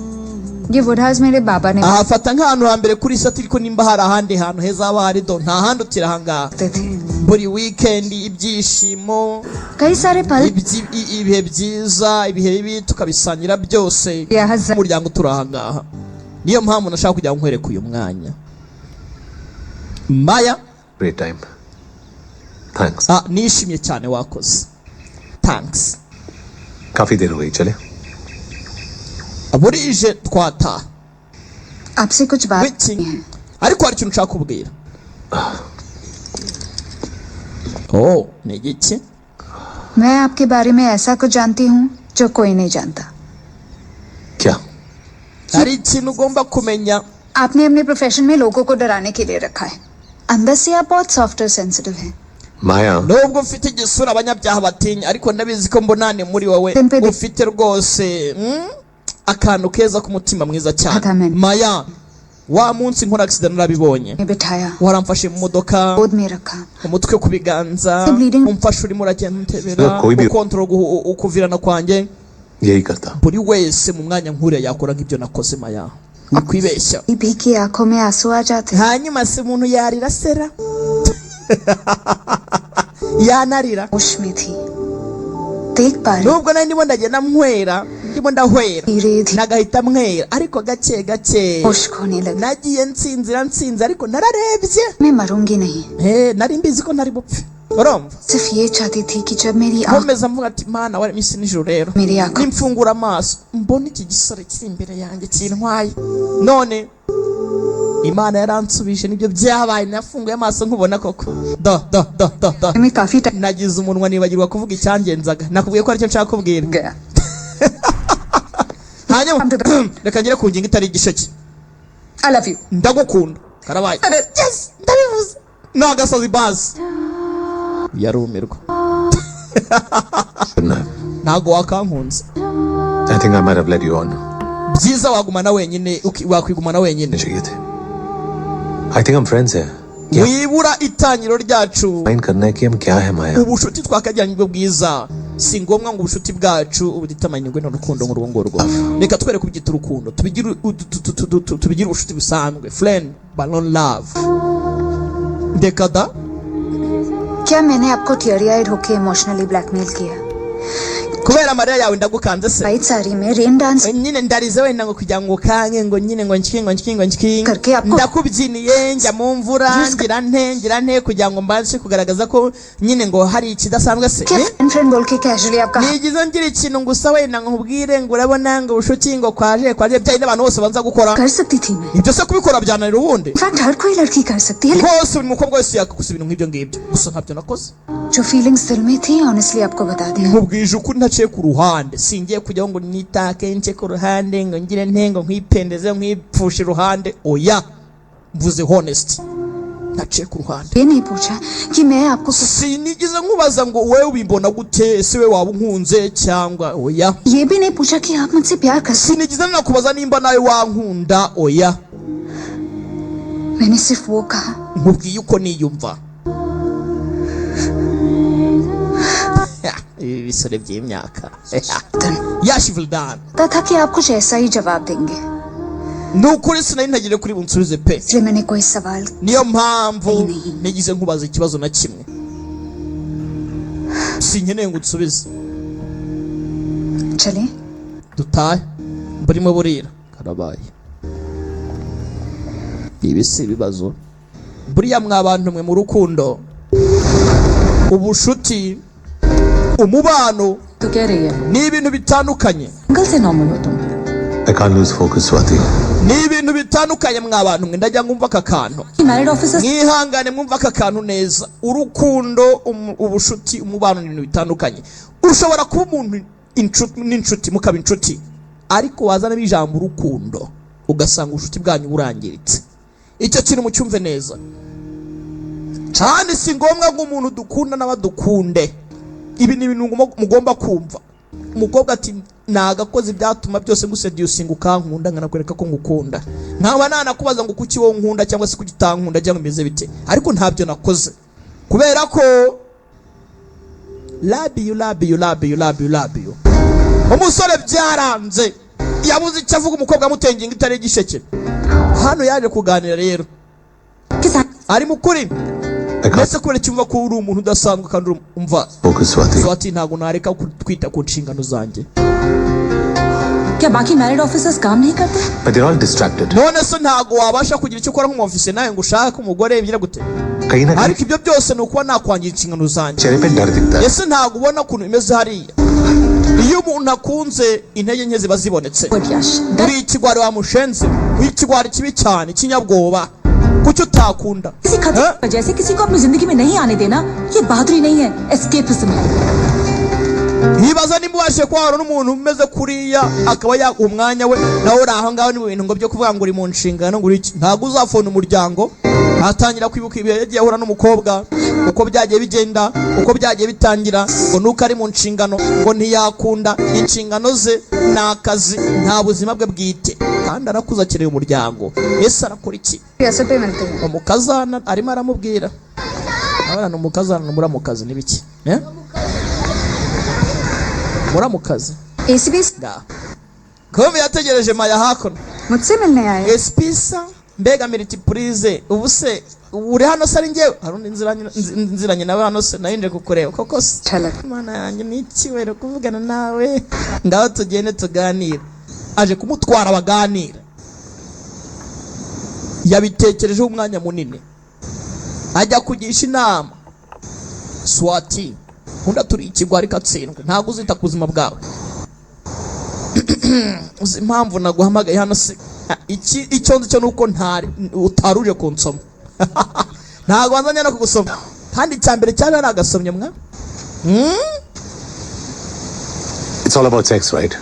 ये वुडहाउस मेरे बाबा ने ahafata nk'ahantu hambere kuri isi ariko nimba hari ahandi hantu heza haba hari do nta handi utira ahangaha बनाते थे। buri weekend ibyishimo कई सारे पल ibihe byiza ibihe bibi tukabisangira byose यहाँ ज- umuryango turi ahangaha niyo mpamvu nashaka kugira ngo nkwereke uyu mwanya Maya Great time. Thanks. nishimye cyane wakoze thanks काफी देर हो गई, चले? burije twataha आपसे कुछ बात wiki नहीं है। ariko hari ikintu nshaka kubwira oh ni iki मैं आपके बारे में ऐसा कुछ जानती हूँ जो कोई नहीं जानता। क्या? hari ikintu ugomba kumenya आपने अपने प्रोफेशन में लोगों को डराने के लिए रखा है। अंदर से आप बहुत सॉफ्ट और सेंसिटिव हैं। माया, nubwo ufite igisura abanyabyaha batinya ariko ndabizi ko mbonane muri wowe Tempede. ufite rwose akantu keza k'umutima mwiza cyane Amen. Maya wa munsi nkora accident narabibonye ने बिठाया, waramfashe mu modoka गोद में रखा, umutwe ku biganza Bleeding. umfashe urimo uragenda untebera कोई भी- ukontorora ukuvirana kwanjye यही करता। buri wese mu mwanya nk'uriya yakora nk'ibyo nakoze Maya akwibeshya भीगी आंखों में आंसू आ जाते हैं। hanyuma se umuntu yarira sera yanarira होश में थी, देख पा रही nubwo nari ndimo ndagenda mwera ndimo ndahwera धीरे धीरे nagahita mwera ariko gake gake होश खोने लगी। nagiye nsinze ariko nararebye मैं मरूंगी नहीं, nari mbizi ko ntari bupfe urumva सिर्फ ये चाहती थी कि जब मेरी आंख nkomeza mvuga ati mana wari minsi nijoro rero मेरी आंखों nimfungura amaso mbona iki gisore kiri imbere yanjye kintwaye none Imana yaransubije nibyo byabaye nafunguye amaso nkubona koko do में काफी time nagize umunwa nibagirwa kuvuga icyangenzaga nakubwiye ko aricyo nshaka kubwira गया। hanyuma reka ngere ku ngingo itari igisheke I love you। ndagukunda karabaye yes ndabivuze nagasozi basi yarumirwa ntago wakankunze I think I might have led you on. byiza wagumana wenyine wakwigumana wenyine चाहिए थे. I think I'm friends here. क्या wibura itangiro ryacu fine करना है कि हम क्या है माया? ubushuti twakagiranye ubwo bwiza si ngombwa ngo ubushuti bwacu ubuditamanyirwe n'urukundo nk'urwo ngurwo reka twereke kubyita urukundo tubigire ubushuti busanzwe friend but not love reka da क्या मैंने आपको टीयरी आइड होके इमोशनली ब्लैकमेल किया? kubera amarira yawe ndagukanze se white sari में rain dance nyine ndarize wenda ngo kugira ngo ukange ngo nyine ngo nshiki Karke apko- ndakubyiniye njya mu mvura ngira nte kugira ngo mbashe kugaragaza ko nyine ngo hari ikidasanzwe se क्या फ्रेंड बोल के कैजुअली आपका nigize ngira ikintu gusa wenda nkubwire ngo urabona ngo ubushuti ngo kwaje byayi n'abantu bose banza gukora कर सकती थी मैं। ibyo se kubikora byananira ubundi in fact हर कोई लड़की कर सकती है, rwose buri mukobwa wese yakugusa ibintu nk'ibyo ngibyo gusa ntabyo nakoze जो फीलिंग्स दिल में थी ऑनेस्टली आपको बता दिया। nkubwije ukuri ntaciye ku ruhande singiye kujyaho ngo nitake nce ku ruhande ngo ngire ntengo nkwipendeze nkwipfushe iruhande oya mvuze honest ntaciye ku ruhande ये नहीं पूछा कि मैं आपको sinigize nkubaza ngo wowe ubimbona gute ese we waba unkunze cyangwa oya ये भी नहीं पूछा कि आप मुझसे प्यार करते। sinigize nakubaza nimba nawe wankunda oya मैंने सिर्फ वो कहा nkubwiye uko niyumva ibi bisore by'imyaka yashivuldan था कि आप कुछ ऐसा ही जवाब देंगे, ni ukuri sinari ntagire kuri bunsubize pe इसलिए मैंने कोई सवाल niyo mpamvu nigize nkubaza ikibazo na kimwe sinkeneye ngo unsubize चले। dutahe burimo burira karabaye ibi si ibibazo buriya mwabantu mwe mu rukundo ubushuti umubano तो कह रही है ni ibintu bitandukanye uncle से नॉर्मल हो तुम। I can't lose focus, Swati. ni ibintu bitandukanye mwabantu mwe ndajya ngumva aka kantu married officer mwihangane mwumva aka kantu neza urukundo ubushuti umubano ni ibintu bitandukanye ushobora kuba umuntu n'inshuti mukaba inshuti ariko wazana ijambo urukundo ugasanga ubushuti bwanyu burangiritse icyo kintu mucyumve neza cyane si ngombwa ngo umuntu dukunda n'abadukunde ibi ni ibintu mugomba kumva umukobwa ati nagakoze ibyatuma byose ngusedusinga ukankunda nkanakwereka ko ngukunda, nkaba nanakubaza ngo kuki wowe nkunda cyangwa se kuki utankunda cyangwa imeze bite, ariko ntabyo nakoze kubera ko love you. Umusore byaranze yabuze icyo avuga, umukobwa amutenginga itari igisheke. Hano yaje kuganira rero ari mukuri mbese kubera cyumva ko uri umuntu udasanzwe kandi umva Swati ntago nareka kwita ku nshingano zanjye. क्या बाकी married officers काम नहीं करते? But they're all distracted. None se ntago wabasha kugira icyo ukora nk'umufise nawe ngo ushaka umugore bigira gute? कहीं ना Ariko ibyo byose nukuba nakwangira inshingano zanjye. चेहरे पे डर दिखता है. Ese ntago ubona ukuntu imeze hariya? Iyo umuntu akunze intege nke ziba zibonetse. Uri ikigwari wa mushenze, uri ikigwari kibi cyane kinyabwoba. Kuki utakunda? किसी खतरे जैसे किसी को अपनी जिंदगी में नहीं आने देना, ये बहादुरी नहीं है, एस्केपिज्म है. Hibaza nimba ubashe kwahura n'umuntu umeze kuriya akaba yaguha umwanya we nawe uri aho ngaho ni mu bintu ngo byo kuvuga ngo uri mu nshingano ngo uri iki, ntabwo uzafona umuryango. Atangira kwibuka ibihe yagiye ahura n'umukobwa, uko byagiye bigenda, uko byagiye bitangira, ngo nuko ari mu nshingano, ngo ntiyakunda, inshingano ze ni akazi, nta buzima bwe bwite, kandi arakuze akeneye umuryango. Ese arakora iki? Umukazana arimo aramubwira, abana umukazana muramukazi n'ibiki muramukazi ACP Kobe yategereje Maya hakuno. मुझसे मिलने आए. Espisa mbega multiprise ubuse uri hano sari ngewe harundi nziranye nawe hano se nayinje kukureba koko Mana yanjye niki wero kuvugana nawe ngaho tugende tuganira. Aje kumutwara baganira, yabitekerejeho umwanya munini, ajya kugisha inama. Swati hunda turi ikigwari katsindwe, ntago uzita kuzima bwawe. Uzi impamvu naguhamagaye hano se icyo nzi cyo nuko utaruje kunsoma. Ntago wanzanye no kugusoma, kandi cyambere cyane nagasomye mwa. It's all about sex, right?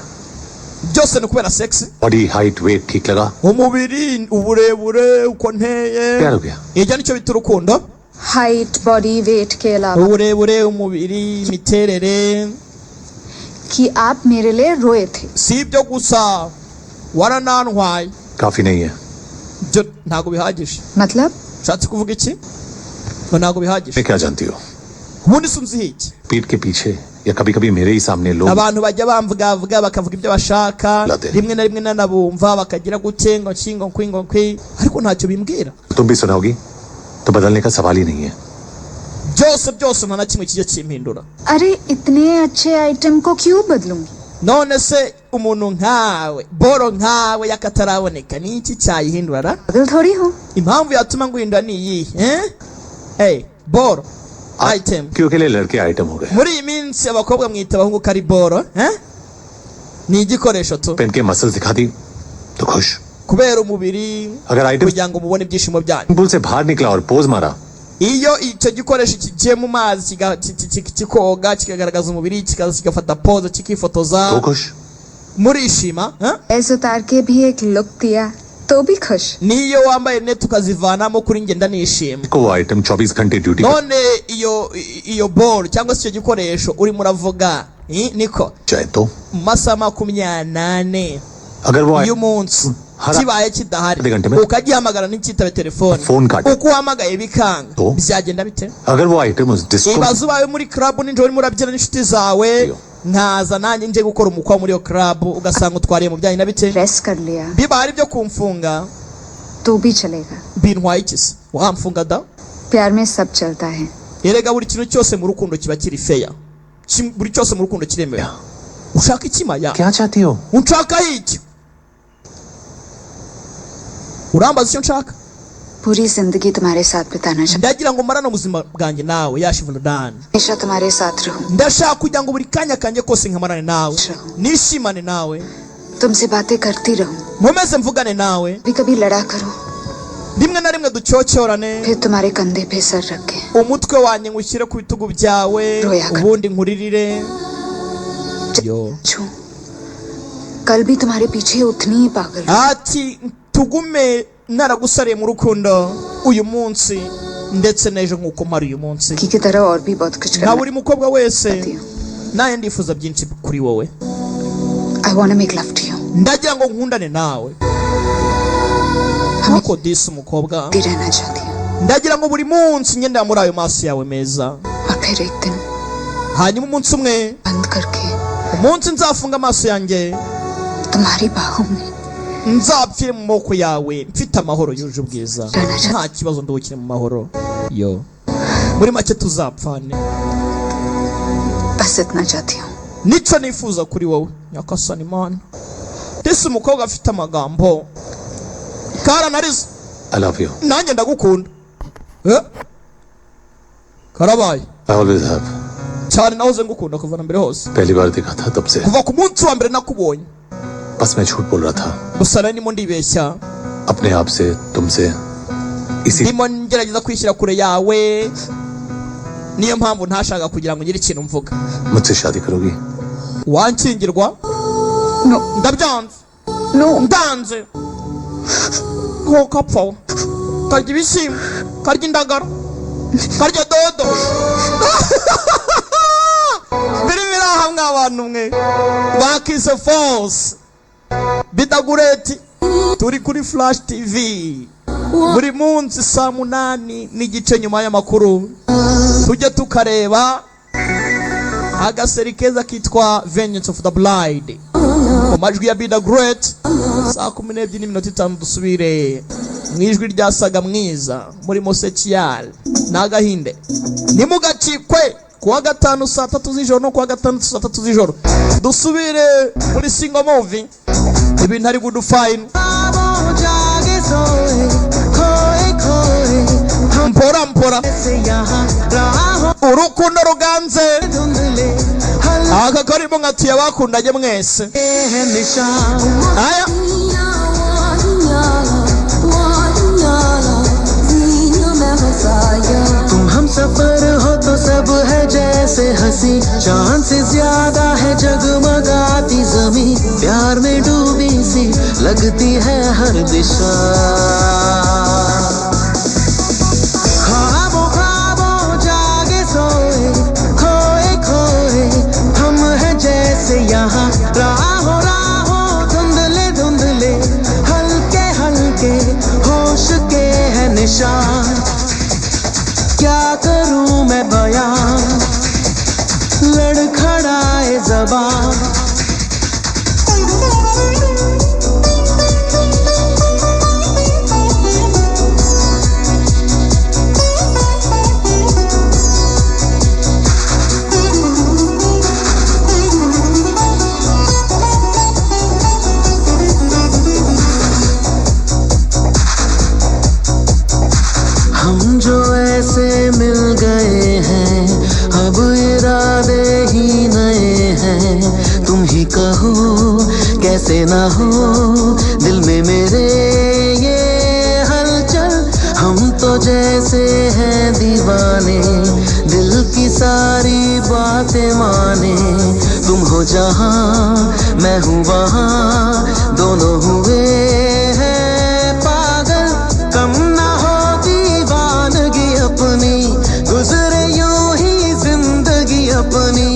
Byose ni kubera sex. Body height, weight ठीक लगा? Umubiri, uburebure, uko nteye. क्या हो गया? Ijya nicyo bita urukundo. Height body weight के अलावा uburebure, umubiri, imiterere. कि आप मेरे लिए रोए थे. Si ibyo gusa waranantwaye. काफी नहीं है. Byo ntago bihagije. मतलब Shatse kuvuga iki? Ngo ntago bihagije. मैं क्या जानती हो? Ubundi sunzi iki? पीठ के पीछे या कभी-कभी मेरे ही सामने लोग Abantu bajya bamvuga bakavuga ibyo bashaka, rimwe na rimwe nanabumva bakagira gute ngo nshingo kwingo kwi, ariko ntacyo bimbwira. तुम भी सुनाओगी तो बदलने का सवाल ही नहीं है. byose nta na kimwe kijya kimpindura. अरे इतने अच्छे आइटम को क्यों बदलूंगी? None se umuntu nkawe, boro nkawe yakataraboneka ni iki cyayihindura ra? बदल थोड़ी हूँ. Impamvu yatuma nguhindura ni iyi, Hey, boro item. क्यों के लिए लड़के आइटम हो गए? Muri iyi minsi abakobwa mwita abahungu kari boro, Ni igikoresho tu. Pen के मसल्स दिखा दी तो खुश. Kubera umubiri, अगर item kugira ngo mubone ibyishimo byanyu. Pool से बाहर निकला और पोज मारा Iyo icyo gikoresho kigiye mu mazi kikoga kikagaragaza umubiri kikaza kigafata pose kikifotoza तो खुश. murishima. ऐसे उतार के भी एक लुक दिया तो भी खुश. Niyo wambaye net ukazivanamo kuri njye ndanishima. को आइटम 24 घंटे duty None iyo ball cyangwa se icyo gikoresho uri muravuga niko चाहे तो masaha 28 अगर वो y'umunsi kibaye kidahari आधे घंटे में ukagihamagara ntikitabe telefone फोन काट uko uhamagaye bikanga तो byagenda bite? अगर वो आइटम उस disco Ibaze ubaye muri club ninjoro urimo urabyina n'inshuti zawe nkaza nanjye nje gukora umukwa muri iyo club ugasanga utwariye mu byanyu na bite? Rest कर लिया Biba hari byo kumfunga तो भी चलेगा. bintwaye iki se? Wamfunga da? प्यार में सब चलता है. Erega buri kintu cyose mu rukundo kiba kiri fair. Buri cyose mu rukundo kiremewe. Ushaka iki Maya? क्या चाहती हो? Unshaka iki? Urambaza icyo nshaka? पूरी जिंदगी तुम्हारे साथ बिताना चाहता Ndagira ngo marana ubuzima bwanjye nawe Yashivuldan. हूँ. हमेशा तुम्हारे साथ रहूं. Ndashaka kugira ngo buri kanya kanjye kose nkamarane nawe. Nishimane nawe. तुमसे बातें करती रहूं. Nkomeze mvugane nawe. कभी कभी लड़ा करूं. Rimwe na rimwe ducyocorane. फिर तुम्हारे कंधे पे सर रख के Umutwe wanjye ngushyire ku bitugu byawe ubundi nkuririre. Yo. छूं. कल भी तुम्हारे पीछे उतनी ही पागल हूं. Ati tugume naragusariye mu rukundo uyu munsi ndetse n'ejo nk'uko mari uyu munsi. की तरह और भी बहुत कुछ Na करना buri mukobwa wese naye ndifuza byinshi kuri wowe. I want to make love to you. Ndagira ngo nkundane nawe. Niko disi umukobwa. रहना चाहती हूँ. Ndagira ngo buri munsi ngenda muri ayo maso yawe meza. और फिर एक दिन hanyuma umunsi umwe बंद करके umunsi nzafunga amaso yanjye तुम्हारी बाहों में nzapfire mu moko yawe mfite amahoro yuje ubwiza, nta kibazo nduhukire mu mahoro. Yo muri make tuzapfane. बस इतना चाहती हूँ. Nico nifuza kuri wowe Nyakasani Mana. Disi umukobwa afite amagambo. Kara narize. I love you. Nanjye ndagukunda. Karabaye. I always have. Cyane nahoze ngukunda kuva na mbere hose. पहली बार देखा था तब से. Kuva ku munsi wa mbere nakubonye. बस मैं झूठ बोल रहा था. Gusa nari ndimo ndibeshya. अपने आप से, तुमसे. इसी. Ndimo ngerageza kwishyira kure yawe. Niyo mpamvu ntashaka kugira ngo ngire ikintu mvuga. मुझसे शादी करोगी? Wankingirwa? No. Ndabyanze. No. Ndanze. Nkokapfa. Karya ibishyimbo. Karya indagara. Karya dodo. Biri hamwe abantu mwe. Bakise force. Bidagureti. Turi kuri Flash TV. Buri munsi saa 8 n'igice nyuma y'amakuru. Tujye tukareba agaseri keza kitwa Vengeance of the Blind. Amajwi ya Be The Great. Saa 12:05 dusubire mwijwi ryasaga mwiza muri Mosechial n'agahinde. Nimugacikwe kuwa gatanu saa 3 z'ijoro no kuwa gatandatu saa 3 z'ijoro. Dusubire muri single movie. Ibintu ari good fine. Mpora mpora urukundo ruganze aka karimo nkatiye bakundanye mwese. Aya तुम हम सफर हो तो सब है जैसे हंसी चांद से ज्यादा है जगमगाती जमी प्यार में डूबी सी लगती है हर दिशा ख्वाबों ख्वाबों जागे सोए खोए खोए हम हैं जैसे यहाँ राहों राहों धुंधले धुंधले हल्के हल्के होश के है निशान क्या करूं मैं बयां लड़खड़ाए ज़बान मिल गए हैं अब इरादे ही नए हैं तुम ही कहो कैसे ना हो दिल में मेरे ये हलचल हम तो जैसे हैं दीवाने दिल की सारी बातें माने तुम हो जहाँ मैं हूँ वहाँ दोनों हुए हैं पागल कम ना हो दीवानगी अपनी गुजरे यूं ही जिंदगी अपनी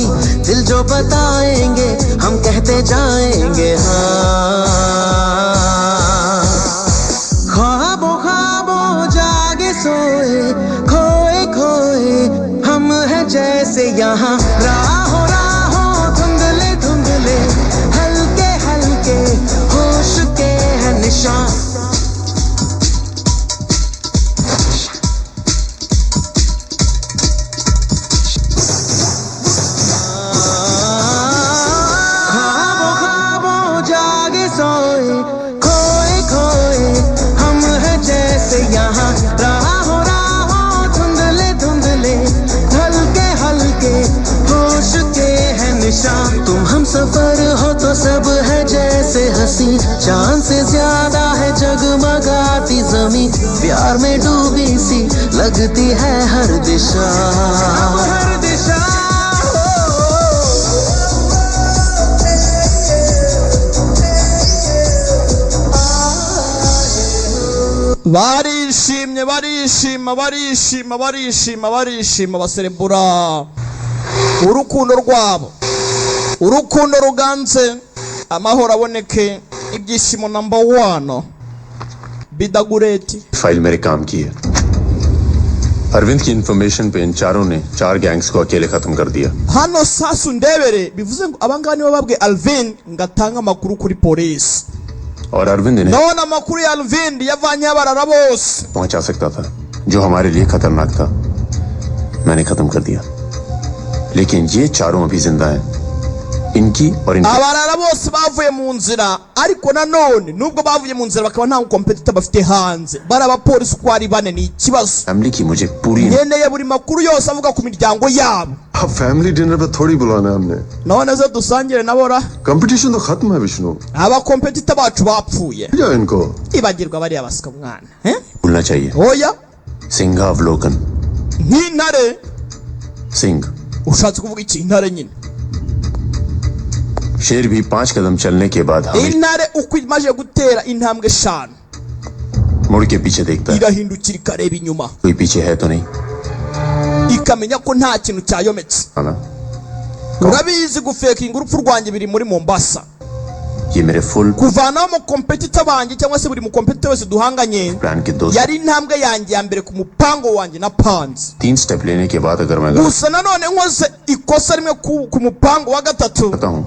दिल जो बताएंगे हम कहते जाएंगे हाँ ख्वाबों ख्वाबों जागे सोए खोए खोए हम हैं जैसे यहाँ राहों राहों धुंधले धुंधले हल्के हल्के होश के हैं निशान यहाँ राहों राहों धुंधले धुंधले हल्के हल्के होश के हैं निशान तुम हम सफर हो तो सब है जैसे हंसी चांद से ज्यादा है जगमगाती जमी प्यार में डूबी सी लगती है हर दिशा हर दिशा barishimye barishima barishima barishima barishima baserebura urukundo rwabo urukundo ruganze, amahoro aboneke, ibyishimo number 1 bidagureti. File मेरे काम की है। अरविंद की इंफॉर्मेशन पे इन चारों ने 4 गैंग्स को अकेले खत्म कर दिया। hano sasa ndebere bivuze ngo abangani bababwe Alvin ngatanga makuru kuri police, और अरविंद इन्हें none amakuru ya Alvin yavanye abarara bose पहुंचा सकता था, जो हमारे लिए खतरनाक था। मैंने खत्म कर दिया, लेकिन ये चारों अभी जिंदा हैं। इनकी और इनकी abarara bose bavuye mu nzira, ariko nanone nubwo bavuye mu nzira bakaba nta competitor bafite hanze, baraba police ko ari bane ni ikibazo। Family की मुझे पूरी nkeneye buri makuru yose avuga ku miryango yabo। अब family dinner पे थोड़ी बुलाना है हमने, none se dusangire nabo ra, competition तो खत्म है Vishnu. aba competitor bacu bapfuye, या इनको ibagirwa bari abasika mwana भूलना चाहिए। oya सिंहावलोकन nk'intare। Singh ushatse kuvuga iki? intare nyine, शेर भी 5 कदम चलने के बाद हमें intare uko imaze gutera intambwe 5 मुड़ के पीछे देखता है, irahindukira ikareba inyuma, कोई पीछे है तो नहीं। ikamenya ko nta kintu cyayometse। हाँ ना? urabizi gufekinga urupfu rwanjye biri muri Mombasa, ये मेरे full kuvanaho mu competitor banjye cyangwa se buri mu competitor wese duhanganye plan के दोस्त। yari intambwe yanjye ya mbere ku mupango wanjye na panze। 3 स्टेप लेने के बाद अगर मैं गलत gusa nanone nkoze ikosa rimwe ku mupango wa gatatu, करता हूँ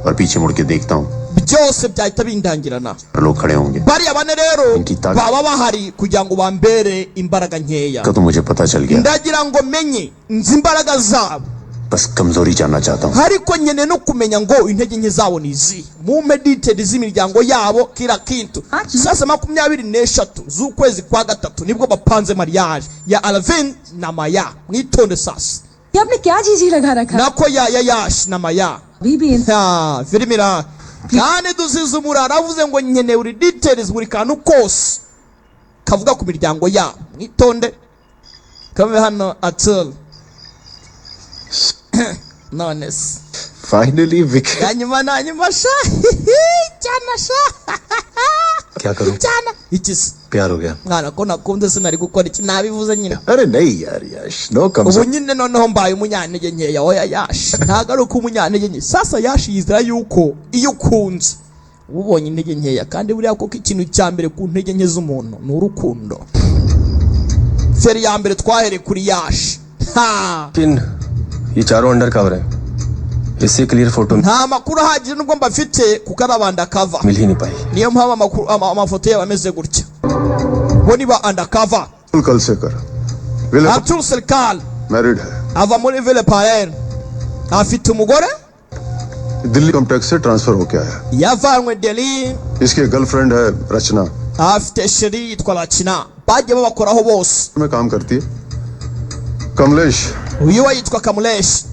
और पीछे मुड़ के देखता हूँ, byose byahita bindangirana। लोग खड़े होंगे। bariya bane rero Inki taga- baba bahari kugira ngo bambere imbaraga nkeya। का तो मुझे पता चल गया, ndagira ngo menye nzi imbaraga zabo, बस कमजोरी जानना चाहता हूँ। ariko nyene no kumenya ngo intege nke zabo ni izi, mumpe details z'imiryango yabo kila kintu। sasa 23 z'ukwezi kwa gatatu nibwo bapanze mariage ya Alvin na Maya, mwitonde sasa। ये आपने क्या जीजी लगा रखा है? nako ya Yash na Maya अभी भी इन- ha filimira kandi dusize umurara avuze ngo nyene uri details buri kantu kose kavuga ku miryango yabo, mwitonde kame hano atul none se finally week yanyuma nanyuma sha cyana sha क्या करूं? cyana ikisi प्यार हो गया। mwana ko nakunze sinari gukora iki nabivuze nyine। अरे नहीं यार यश, no ubu कमजोरी। nyine noneho mbaye umunyantege nkeya oya Yash ntabwo ari uko umunyantege nke sasa Yash yizera yuko iyo ukunze uba ubonye intege nkeya, kandi buriya koko ikintu cya mbere ku ntege nke z'umuntu ni urukundo। feri ya mbere twahere kuri Yash ha लेकिन ये चारों under cover है, इससे clear photo nta makuru ahagije nubwo mbafite kuko ari abandakava, मिल ही नहीं पाई। niyo mpamvu amafoto yabo ameze gutya, bo ni ba undercover। कल से कर। Vile Abdul Serkal married है, ava muri Ville Paer, afite umugore Delhi complex से transfer होके आया। yavanwe Delhi, इसकी गर्लफ्रेंड है रचना, afite sheri yitwa Rachina, bajya babakoraho bose। में काम करती है। Kamlesh uyu we yitwa Kamulesh,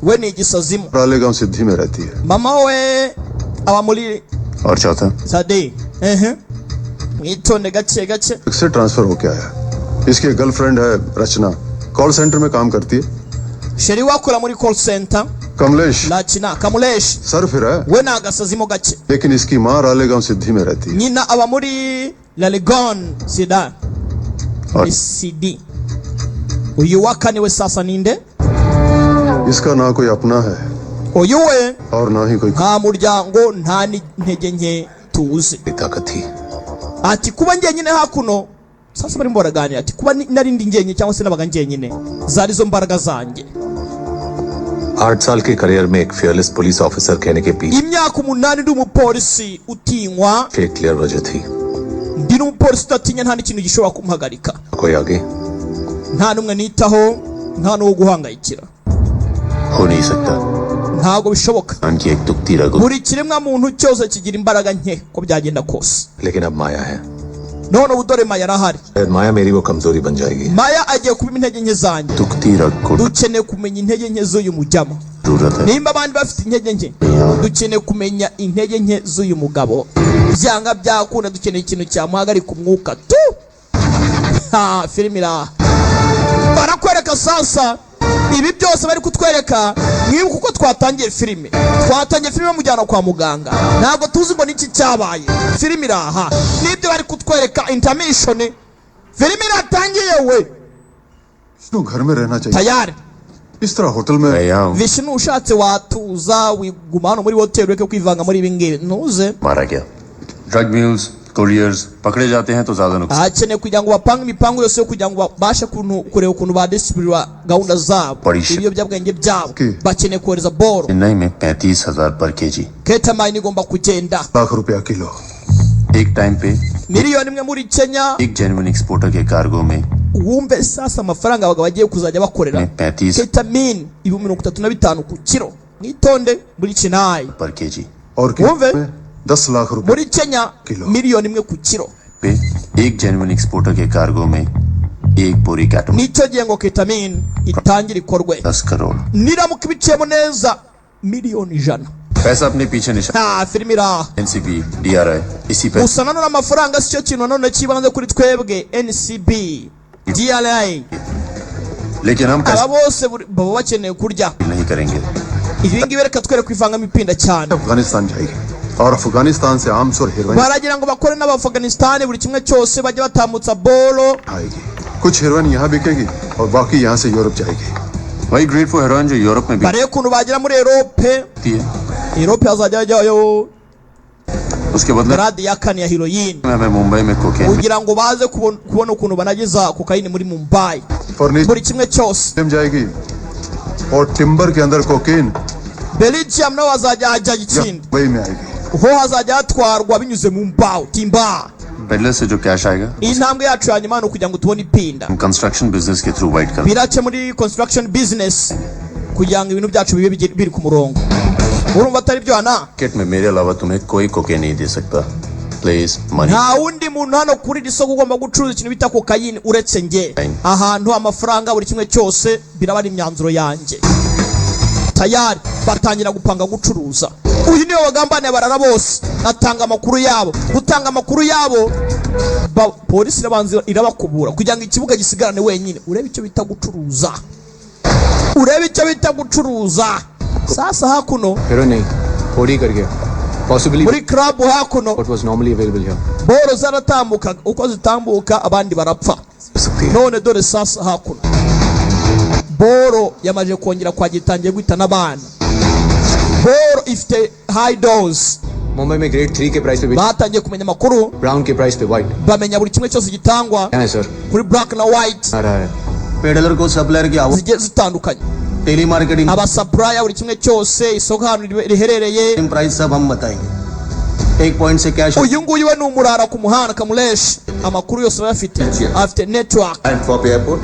we ni igisazimu, Ralegaon सिद्धि में रहती है। mama we aba muri और चौथा Sade mwitonde gake gake। से ट्रांसफर होके आया। इसकी गर्लफ्रेंड है रचना, कॉल सेंटर में काम करती है। sheri wakora muri call center Kamlesh Rachina, Kamulesh sir फिर है, we ni agasazimu gake, लेकिन इसकी माँ रालेगांव सिद्धि में रहती है। nyina aba muri Lalegon Sida और CD। uyu wa kane we sasa ninde? इसका ना कोई अपना है uyu we और ना ही कोई nta muryango nta n'intege nke tuzi। ताकत थी। ati kuba njyenyine hakuno sasa barimo baraganira ati kuba nari ndi njyenyine cyangwa se nabaga njyenyine zari zo mbaraga zanjye। 8 साल के करियर में एक फियरलेस पुलिस ऑफिसर कहने के पीछे imyaka 8 ndi umupolisi utinywa, एक क्लियर वजह थी। ndi n'umupolisi udatinya, nta n'ikintu gishobora kumuhagarika, कोई आगे nta n'umwe nitaho, nta n'uwo guhangayikira, हो नहीं सकता। ntabwo bishoboka। इंसान की एक दुखती रग buri kiremwa muntu cyose kigira imbaraga nke ko byagenda kose। लेकिन अब माया है, none ubu dore Maya arahari, शायद माया मेरी वो कमजोरी बन जाएगी। Maya agiye kuba intege nke zanjye। दुखती रग को dukeneye kumenya intege nke z'uyu mujyamo, जरूरत है। nimba abandi bafite intege nke dukeneye kumenya intege nke z'uyu mugabo, byanga byakunda dukeneye ikintu cyamuhagarika umwuka tu ha filimira barakwereka sasa ibi byose bari kutwereka. mwibuka uko twatangiye filime mujyana kwa muganga, ntabwo tuzi ngo niki cyabaye. filime iraha nibyo bari kutwereka intermission, filime iratangiye we Vishnu घर में रहना चाहिए। tayari इस तरह होटल में मैं यहाँ हूँ vishnu ushatse watuza wiguma hano muri hoteli ureke kwivanga muri ibi ngibi ntuze मारा गया ड्रग म्यूल्स कुरियर्स पकड़े जाते हैं तो ज्यादा नुकसान hakeneye kugira ngo bapange imipango yose yo kugira ngo babashe kureba ukuntu badisipurira gahunda zabo Parisha. ibiyobyabwenge byabo Okay. bakeneye kohereza boro Chennai में 35,000 पर केजी ketamine igomba kugenda ₹1,00,000 किलो एक टाइम पे miliyoni imwe muri kenya एक जेन्युइन एक्सपोर्टर के कार्गो में wumve sasa amafaranga abagabo bagiye kuzajya bakorera में 35 ketamine 35,000 ku kiro mwitonde muri Chennai पर केजी और Wumve. में 10 लाख रुपए muri Kenya Kilo. miliyoni imwe ku kiro पे एक जेन्युइन एक्सपोर्टर के कार्गो में एक बोरी कैटम nicyo gihe ngo ketamine itangire ikorwe 10 crore niramuka ibiciyemo neza miliyoni 100 पैसा अपने पीछे निशान nta filimi iraha NCB DRI इसी पे gusa nanone amafaranga si cyo kintu nanone kibanze kuri twebwe NCB DRI लेकिन हम aba पैसा bose baba bakeneye kurya नहीं करेंगे ibi ngibi reka twere kwivangamo ipinda cyane Afghanistan जाएगी और अफगानिस्तान से आर्म्स और heroin baragira ngo bakore n'abaafganisitani buri kimwe cyose bajye batambutsa bolo आएगी कुछ हेरोइन यहाँ बिकेगी और बाकी यहाँ से यूरोप जाएगी वही ग्रेट फॉर हेरोइन जो यूरोप में barebe ukuntu bagera muri Europe बिकती है Europe hazajya hajyayo उसके बदले grade ya kane ya heroin में हमें मुंबई में cocaine kugira ngo baze kubona ukuntu banageza kokayini muri Mumbai furniture buri kimwe cyose जाएगी और टिम्बर के अंदर cocaine Belgium naho hazajya hajya ikindi वही में आएगी ho hazajya hatwarwa binyuze mu mbaho timba peddler से जो कैश आएगा iyi ntambwe yacu ya nyuma ni ukugira ngo tubone ipinda हम कंस्ट्रक्शन बिजनेस के थ्रू वाइट कर birace muri construction business kugira ngo ibintu byacu bibe biri ku murongo urumva atari byo hana market में मेरे अलावा तुम्हें कोई कोकेन नहीं दे सकता please money nta wundi muntu hano kuri iri soko ugomba gucuruza ikintu bita kokayini uretse nge ahantu amafaranga buri kimwe cyose biraba ari imyanzuro yanjye tayari batangira gupanga gucuruza uyu niwe wagambaniye barara bose atanga amakuru yabo gutanga amakuru yabo polisi irabanza irabakubura kugira ngo ikibuga gisigarane wenyine urebe icyo bita gucuruza urebe icyo bita gucuruza sasa hakuno हेरो नहीं थोड़ी कर गया possibly muri club hakuno what was normally available here boro zaratambuka uko zitambuka abandi barapfa none dore sasa hakuno boro yamaje kongera kwagitangiye guhita n'abana boro ifite high dose Mumbai में grade 3 के price पे batangiye kumenya amakuru brown के price पे white bamenya buri kimwe cyose gitangwa है sir kuri black na white आ रहा है peddler को सप्लायर की आवाज zigiye zitandukanye telemarketing abasupplier buri kimwe cyose isoko ahantu riherereye price सब हम बताएंगे एक पॉइंट से cash uyu nguyu we ni umurara ku muhanda kamureshi amakuru yose arayafite afite network Antwerp Airport,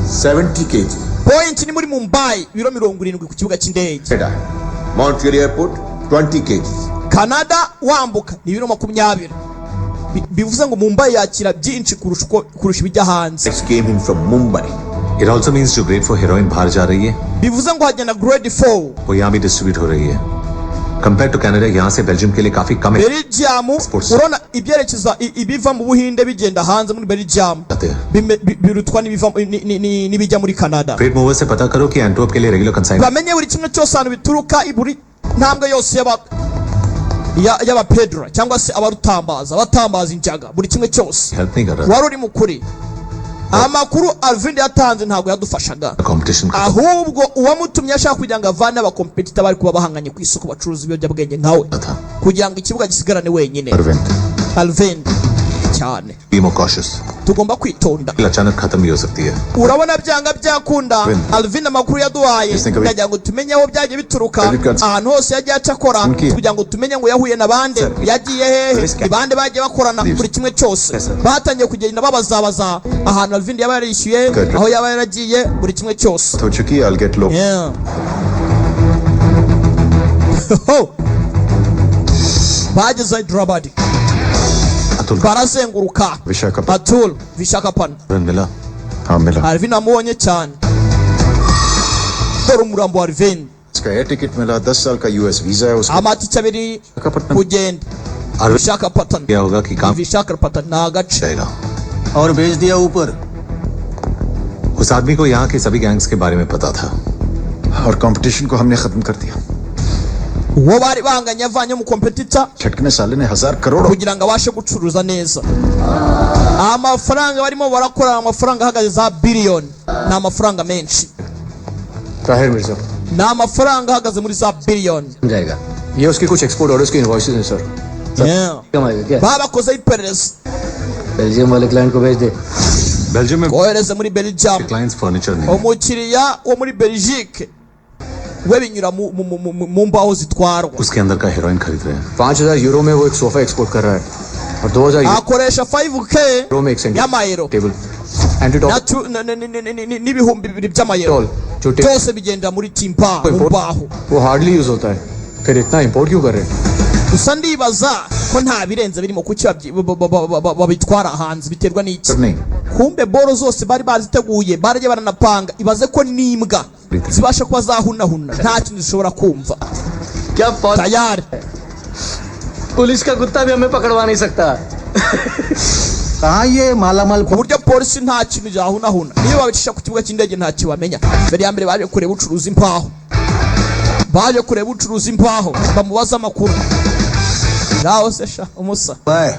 70 kg. point ni muri Mumbai ibiro 70 ku kibuga cy'indege Montreal Airport, 20 kg. Canada wambuka ni ibiro 20 bivuze ngo Mumbai yakira byinshi kurusha ibijya hanze Next came in from Mumbai. It also means जो grade for heroin बाहर जा रही है bivuze ngo hagenda grade 4 वो यहाँ भी distribute हो रही है compared to Canada यहाँ से Belgium के लिए काफी कम है Belgium urona ibyerekeza ibiva mu Buhinde bigenda hanze muri Belgium आते हैं birutwa n'ibijya muri Canada trade mover से पता करो कि एंटवर्प के लिए regular consign bamenye buri kimwe cyose ahantu bituruka iburi ntambwe yose yaba pedra cyangwa se abatambaza injaga buri kimwe cyose help नहीं कर रहा wari uri mukuri amakuru Alvin yatanze ntabwo yadufashaga competition ahubwo uwamutumye ashaka kugira ngo avane abakompetita bari kuba bahanganye ku isoko bacuruza ibiyobyabwenge nkawe था kugira ngo ikibuga gisigarane wenyine Arvind Alvin cyane be more cautious tugomba kwitonda अचानक खत्म भी हो सकती है urabona byanga byakunda Alvin amakuru yaduhaye kugira ngo tumenye aho byagiye bituruka ahantu hose yagiye acakora kugira ngo tumenye ngo yahuye na bande yagiye hehe ibande bagiye bakorana buri kimwe cyose batangiye kugenda babazabaza ahantu Alvin yaba yarishyuye aho yaba yaragiye buri kimwe cyose हो चुकी है I'll get low yeah bageze Hyderabad barazenguruka Atul Visakhapatnam मिला हाँ मिला Alvin amubonye cyane dore umurambo wa Alvin इसका air ticket मिला 10 साल का यूएस वीजा है उसका amatike abiri kugenda Visakhapatnam क्या होगा कि काम Visakhapatnam ni agace जाएगा और भेज दिया ऊपर उस आदमी को यहाँ के सभी गैंग्स के बारे में पता था और कंपटीशन को हमने खत्म कर दिया uwo bari banganye avanye mu competitor छटकने साले ने 1000 crore kugira ngo abashe gucuruza neza amafaranga barimo barakora amafaranga ahagaze za billion ni amafaranga menshi Tahir Mirza ni amafaranga ahagaze muri za biliyoni. जाएगा ये उसके कुछ एक्सपोर्ट ऑर्डर्स की इनवॉइसेस हैं सर कमाएगा क्या babakozeho iperereza बेल्जियम वाले क्लाइंट को भेज दे बेल्जियम में kohereza muri Belgium clients furniture नहीं umukiriya wo muri Belgique we binyura mu mbaho zitwarwa. उसके अंदर का हेरोइन खरीद रहे हैं 5,000 यूरो में वो एक सोफा एक्सपोर्ट कर रहा है और 2,000 akoresha 5k यूरो में एक centre y'amayero table anti n'ibihumbi 2 by'amayero जो byose bigenda muri timpa mu mbaho. वो हार्डली यूज होता है फिर इतना इंपोर्ट क्यों कर रहे हैं gusa ndibaza ko nta birenze birimo kuki babitwara hanze biterwa n'iki. नहीं kumbe boro zose bari baziteguye barajya baranapanga ibaze ko n'imbwa zibasha kuba zahunahuna nta kintu zishobora kumva. क्या tayari पुलिस का कुत्ता भी हमें पकड़वा नहीं सकता कहाँ ये मालामाल ku buryo polisi nta kintu yahunahuna niyo babicisha ku kibuga cy'indege nta kibamenya. mbere ya mbere baje kureba ucuruza imbaho bamubaza amakuru naho se sha umusa बाय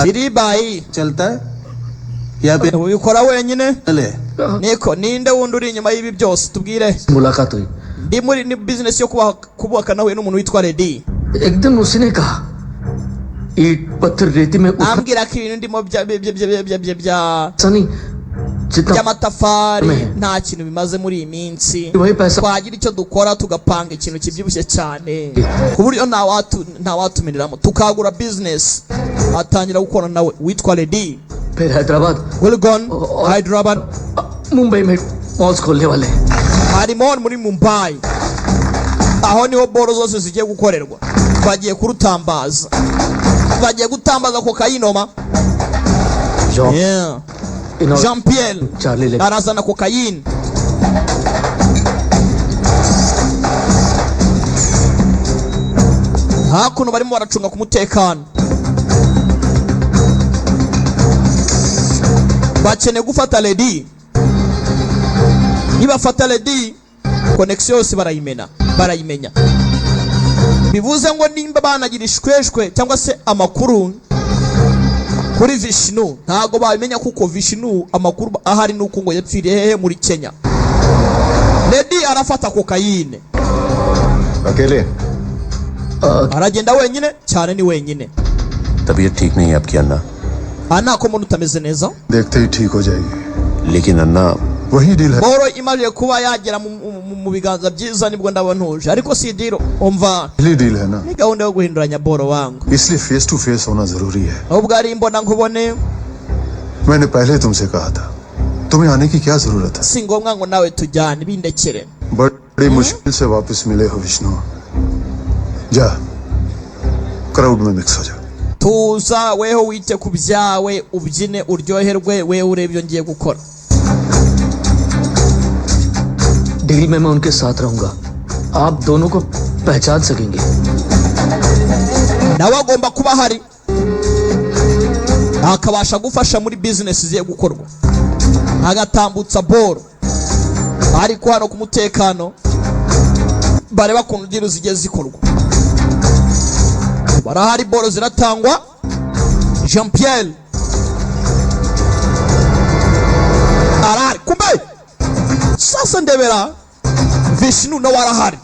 kiri bayi चलता है या फिर ubikora wenyine चले niko ninde wundi uri inyuma y'ibi byose tubwire. मुलाकात हुई ndi muri ni business yo kubaka nawe n'umuntu witwa Lady एक दिन उसी ने कहा ईट पत्थर रेती में ambwira ko ibintu ndimo bya Sunny जितना by'amatafari nta kintu bimaze muri iyi minsi. वही पैसा twagira icyo dukora tugapanga ikintu kibyibushye cyane ku buryo nta watumiriramo tukagura business atangira gukora nawe witwa Lady. फिर हैदराबाद Welcome Hyderabad मुंबई में मॉल्स खोलने वाले harimo muri Mumbai aho niho boro zose zigiye gukorerwa. bagiye kurutambaza bagiye gutambaza kokayinoma. Yeah. Jean Pierre Charlie arazana kokayine hakuno barimo baracunga ku mutekano. bakeneye gufata Lady nibafata Lady connection yose barayimenya bivuze ngo nimba banagira ishweshwe cyangwa se amakuru kuri Vishnu ntago babimenya kuko Vishnu amakuru ahari nuko ngo yapfiriye hehe muri Kenya. Lady arafata kokayine अकेले aragenda wenyine cyane ni wenyine. तबीयत ठीक नहीं है आपकी अन्ना ana ko muntu utameze neza देखते ही ठीक हो जाएगी लेकिन अन्ना वही डील है boro imaze kuba yagera mu biganza byiza nibwo ndabantuje ariko si diro umva पहली डील है ना ni gahunda yo guhinduranya boro wangu इसलिए फेस टू फेस होना जरूरी है ubwo ari imbona nkubone मैंने पहले तुमसे कहा था तुम्हें आने की क्या जरूरत है si ngombwa ngo nawe tujyane bindekere बड़ी मुश्किल से वापस मिले हो विष्णु जा क्राउड में मिक्स हो जा tuza weho wite ku byawe ubyine uryoherwe wewe urebe ibyo ngiye gukora. Deal में मैं उनके साथ रहूंगा आप दोनों को पहचान सकेंगे nawe agomba kuba hari akabasha gufasha muri business ziye gukorwa agatambutsa boro ariko hano ku mutekano bareba kuntu diro zigiye zikorwa. barahari boro ziratangwa. Jean Pierre arahari kumbe sasa ndebera Vishnu nawe arahari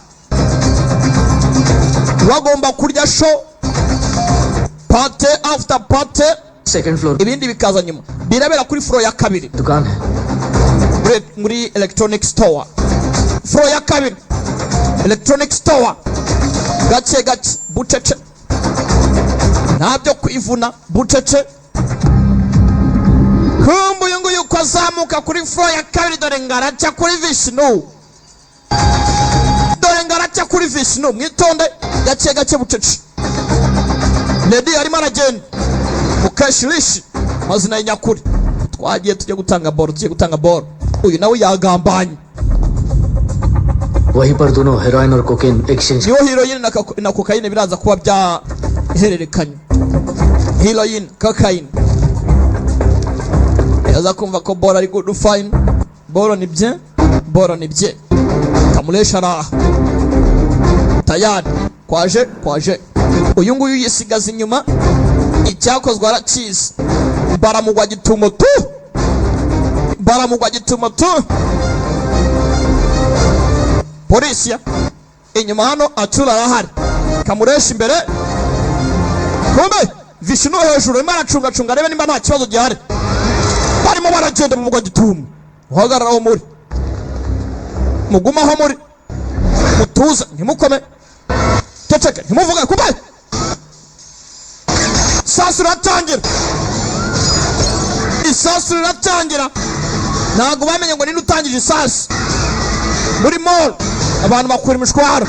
wagomba kurya show party after party second floor ibindi bikaza nyuma birabera kuri floor ya kabiri दुकान है muri electronic store. Floor ya kabiri electronic store gace bucece ntabyo kwivuna bucece. kumbu uyu nguyu uko azamuka kuri floor ya kabiri dore ngaraca kuri Vishnu mwitonde gace bucece. Lady arimo aragenda mukashirishi mazina y'inyakuri twagiye tugiye gutanga boro uyu nawe yagambanye वहीं पर दोनों हेरोइन और cocaine exchange niho heroin na cocaine biraza kuba byahererekanye. Heroin cocaine yaza kumva ko boro ari good fine boro ni bye kamulesha raha tayari kwaje uyu nguyu yisigaza inyuma icyakozwe arakizi baramugwa gitumo tu polisi inyuma hano acura arahari kamuresha imbere kumbe Vishnu hejuru imana acunga arebe nimba nta kibazo gihari barimo baragenda mu bwo gitumo uhagararaho muri mugumaho muri mutuza ntimukome ceceke ntimuvuge kumbe isasu riratangira ntabwo bamenye ngo ninde utangije isasu muri mall abantu bakura imishwaro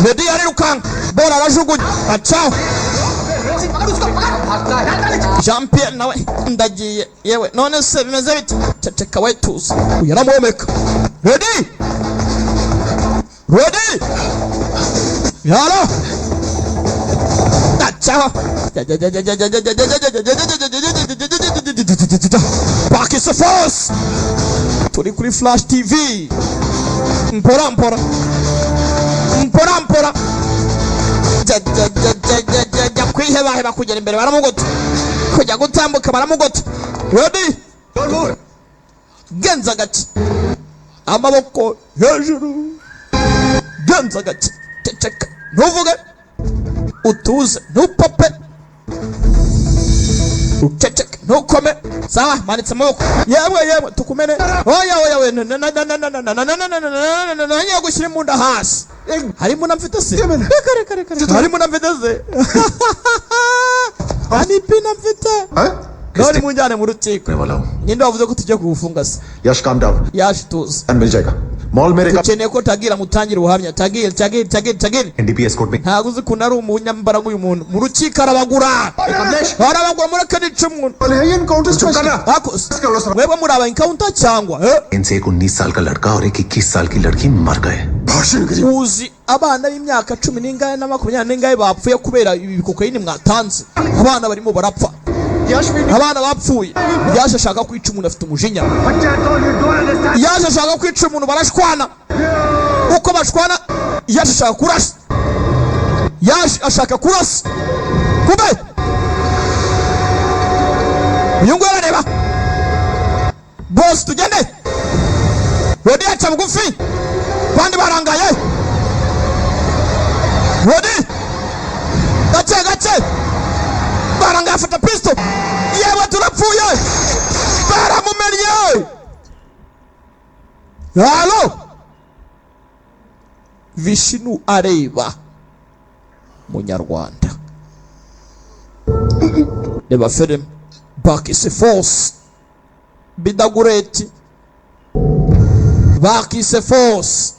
Redi arirukanka bora arajugunya acaho Jean Pierre nawe ndagiye yewe none se bimeze bite ceceka we tuza uyaramwomeka Redi yalo acaho Pakise Force turi kuri Flash TV mpora kwiheba kugera imbere baramugota kujya gutambuka baramugota Ready genza gati amaboko hejuru genza gati ceceka ntuvuge utuze ntupape uceceke ntukome sawa manitse amaboko yewe tukumene oya we nanya gushyira imunda hasi harimo namfite se harimo namfite se ani pina mfite Gari munjane mu rukiko ninde wavuze ko tujye kugufunga se Yash calm down yaje tuze मिल जाएगा मॉल मेरे ukeneye ko tagira mutangira ubuhamya tagira NDPS court में ntago uzi kunari umunyambaraga uyu muntu mu rukiko arabagura muri kanica umuntu wewe muri aba encounter cyangwa इनसे एक 19 साल का लड़का और एक 21 साल की लड़की मर गए uzi abana b'imyaka 10 n'ingahe na 20 n'ingahe bapfuye kubera ibikokaini mwatanze abana barimo barapfa abana bapfuye yaje ashaka kwica umuntu afite umujinya yaje ashaka kwica umuntu barashwana uko bashwana yaje ashaka kurasa yaje ashaka kurasa kube uyu nguyu arareba boss tugende Rodi aca bugufi bandi barangaye Rodi gace barangaye afata pistol yewe turapfuye baramumenye halo Vishnu areba munyarwanda reba film Pakise Force bidagureti Pakise Force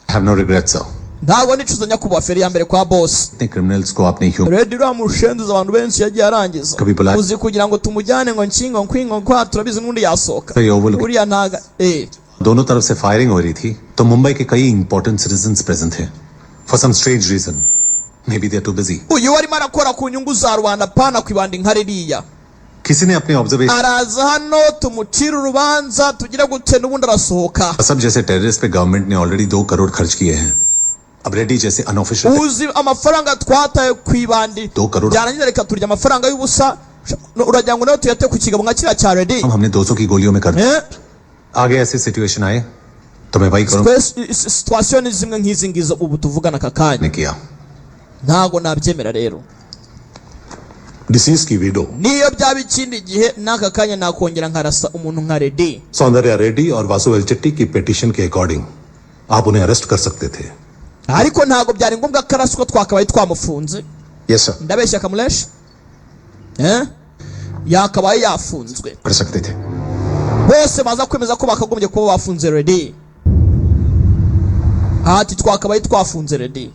I have no regrets sir ntabwo nicuza nyakubahwa feri ya mbere kwa boss इतने criminals को आपने क्यों Red ramushenduza abantu benshi yagiye arangiza uzi kugira ngo tumujyane ngo nshingo nkwingo kwa turabizi n'undi yasoka uriya ntaga दोनों तरफ से फायरिंग हो रही थी तो मुंबई के कई इंपॉर्टेंट सिटीजंस प्रेजेंट थे for some strange reason maybe they are too busy uyu warimo arakora ku nyungu za rubanda pana kwibanda inkaririya किसी ने अपने observation araza hano tumucira urubanza tugira gute n'ubundi arasohoka सब जैसे टेररिस्ट पे गवर्नमेंट ने ऑलरेडी 2 करोड़ खर्च किए हैं अब रेड्डी जैसे unofficial uzi amafaranga twataye kwibandi 2 crore byarangiza reka turya amafaranga y'ubusa uragira ngo nawe tuyate ku kigabo nka kiriya cya Ready हमने 200 की गोलियों में कर आगे ऐसी सिचुएशन आए तो मैं वही करूं situation zimwe nk'izi ngizo ubu tuvugana aka kanya ने किया ntago nabyemera rero डिसीज की window niyo byaba ikindi gihe n'aka kanya nakongera nkarasa umuntu nka Ready Soundarya Reddy और वासु वेलचेट्टी की पिटीशन के अकॉर्डिंग आप उन्हें अरेस्ट कर सकते थे ariko ntago byari ngombwa ko araswa twakabaye twamufunze yes sir ndabeshya kamulesh yakabaye yafunzwe कर सकते थे bose baza kwemeza ko bakagombye kuba bafunze Ready ati twakabaye twafunze Ready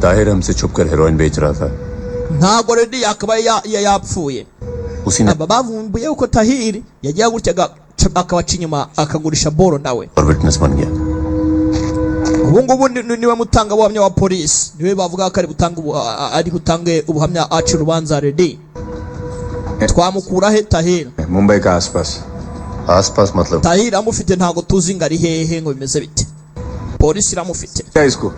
Tahir हमसे छुपकर हेरोइन बेच रहा था ntago Ready yakabaye yapfuye उसी ने aba bavumbuye uko Tahiri yagiye gutya akabaca inyuma akagurisha boro nawe और विटनेस बन गया ubu ngubu niwe mutanga ubuhamya wa polisi niwe bavuga ko ari butange ubuhamya aca urubanza Ready twamukura he Tahiri Mumbai का आसपास मतलब Tahiri amufite ntago tuzi ngo ari hehe ngo bimeze bite polisi iramufite क्या इसको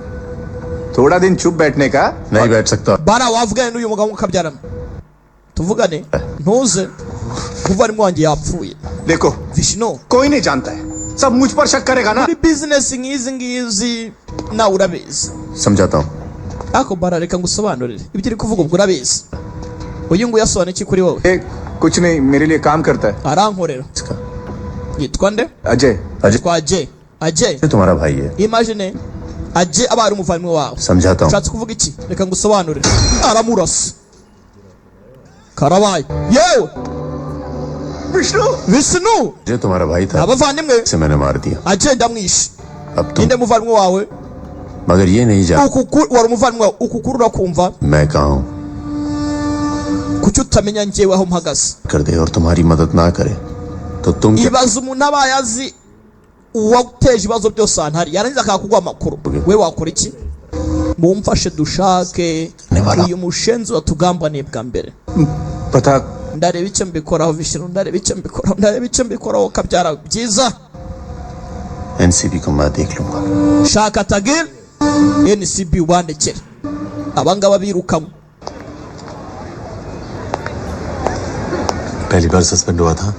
थोड़ा दिन चुप बैठने का नहीं बैठ सकता bara wavugane n'uyu mugabo mukabyarana tuvugane ntuze umuvandimwe wanjye yapfuye. देखो Vishnu, कोई नहीं जानता है, सब मुझ पर शक करेगा ना. muri bizinesi nk'izi ngizi nawe urabizi. समझाता हूँ. Ako bara reka ngusobanurire ibyo uri kuvuga ubwo urabizi. Uyu nguyu yasobanura iki kuri wowe? कुछ नहीं, मेरे लिए काम करता है. Arankorera. Yitwa nde? Ajay. Yitwa Ajay. Ajay, ये तुम्हारा भाई है. imagine Ajay aba ari umuvandimwe wawe. समझाता हूँ. Ushatse kuvuga iki? Reka ngusobanurire. Aramurasa. Karabaye. Yewe! Vishnu! ये तुम्हारा भाई था. Abavandimwe. इसे मैंने मार दिया. Ajay ndamwishe. अब तुम. Inde muvandimwe wawe? मगर ये नहीं जान. Wari umuvandimwe wawe. Ukukuru urakumva? मैं कहाँ हूँ. Kuki utamenya njyewe aho mpagaze? कर दे और तुम्हारी मदद ना करे तो तुम क्या. Ibaza umuntu abaye azi uwateje ibibazo byose ahantu hari yarangiza akakugwa amakuru. We wakora iki? Mumfashe dushake uyu mushenzi watugambaniye bwa mbere. पता Ndareba icyo mbikoraho Vishnu, ndareba icyo mbikoraho kabyara byiza. NCB को मैं देख लूंगा. Shaka Tagil NCB wandekere abangaba birukamwe. पहली बार सस्पेंड हुआ था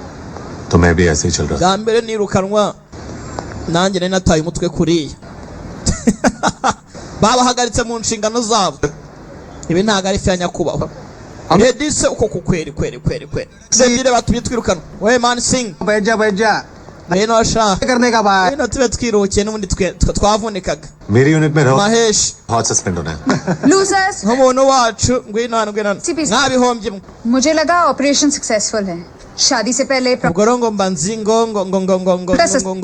तो मैं भी ऐसे ही चल रहा था. Bwa mbere nirukanwa nanjye nari nataye umutwe kuriya. Babahagaritse mu nshingano zabo. Ibi ntago ari fya nyakubahwa. Redise uko kukweri. Sembire batumye twirukanwa. We man sing. बैठ जा Reno asha. करने का भाई. Reno tube twirukiye n'ubundi twavunikaga. मेरी यूनिट में रहो. Mahesh. बहुत सस्पेंड होना है. Losers. Nk'umuntu wacu ngwino hano. Mwabihombye mwe. मुझे लगा ऑपरेशन सक्सेसफुल है. शादी से पहले ubwo rero ngo mba nzi ngo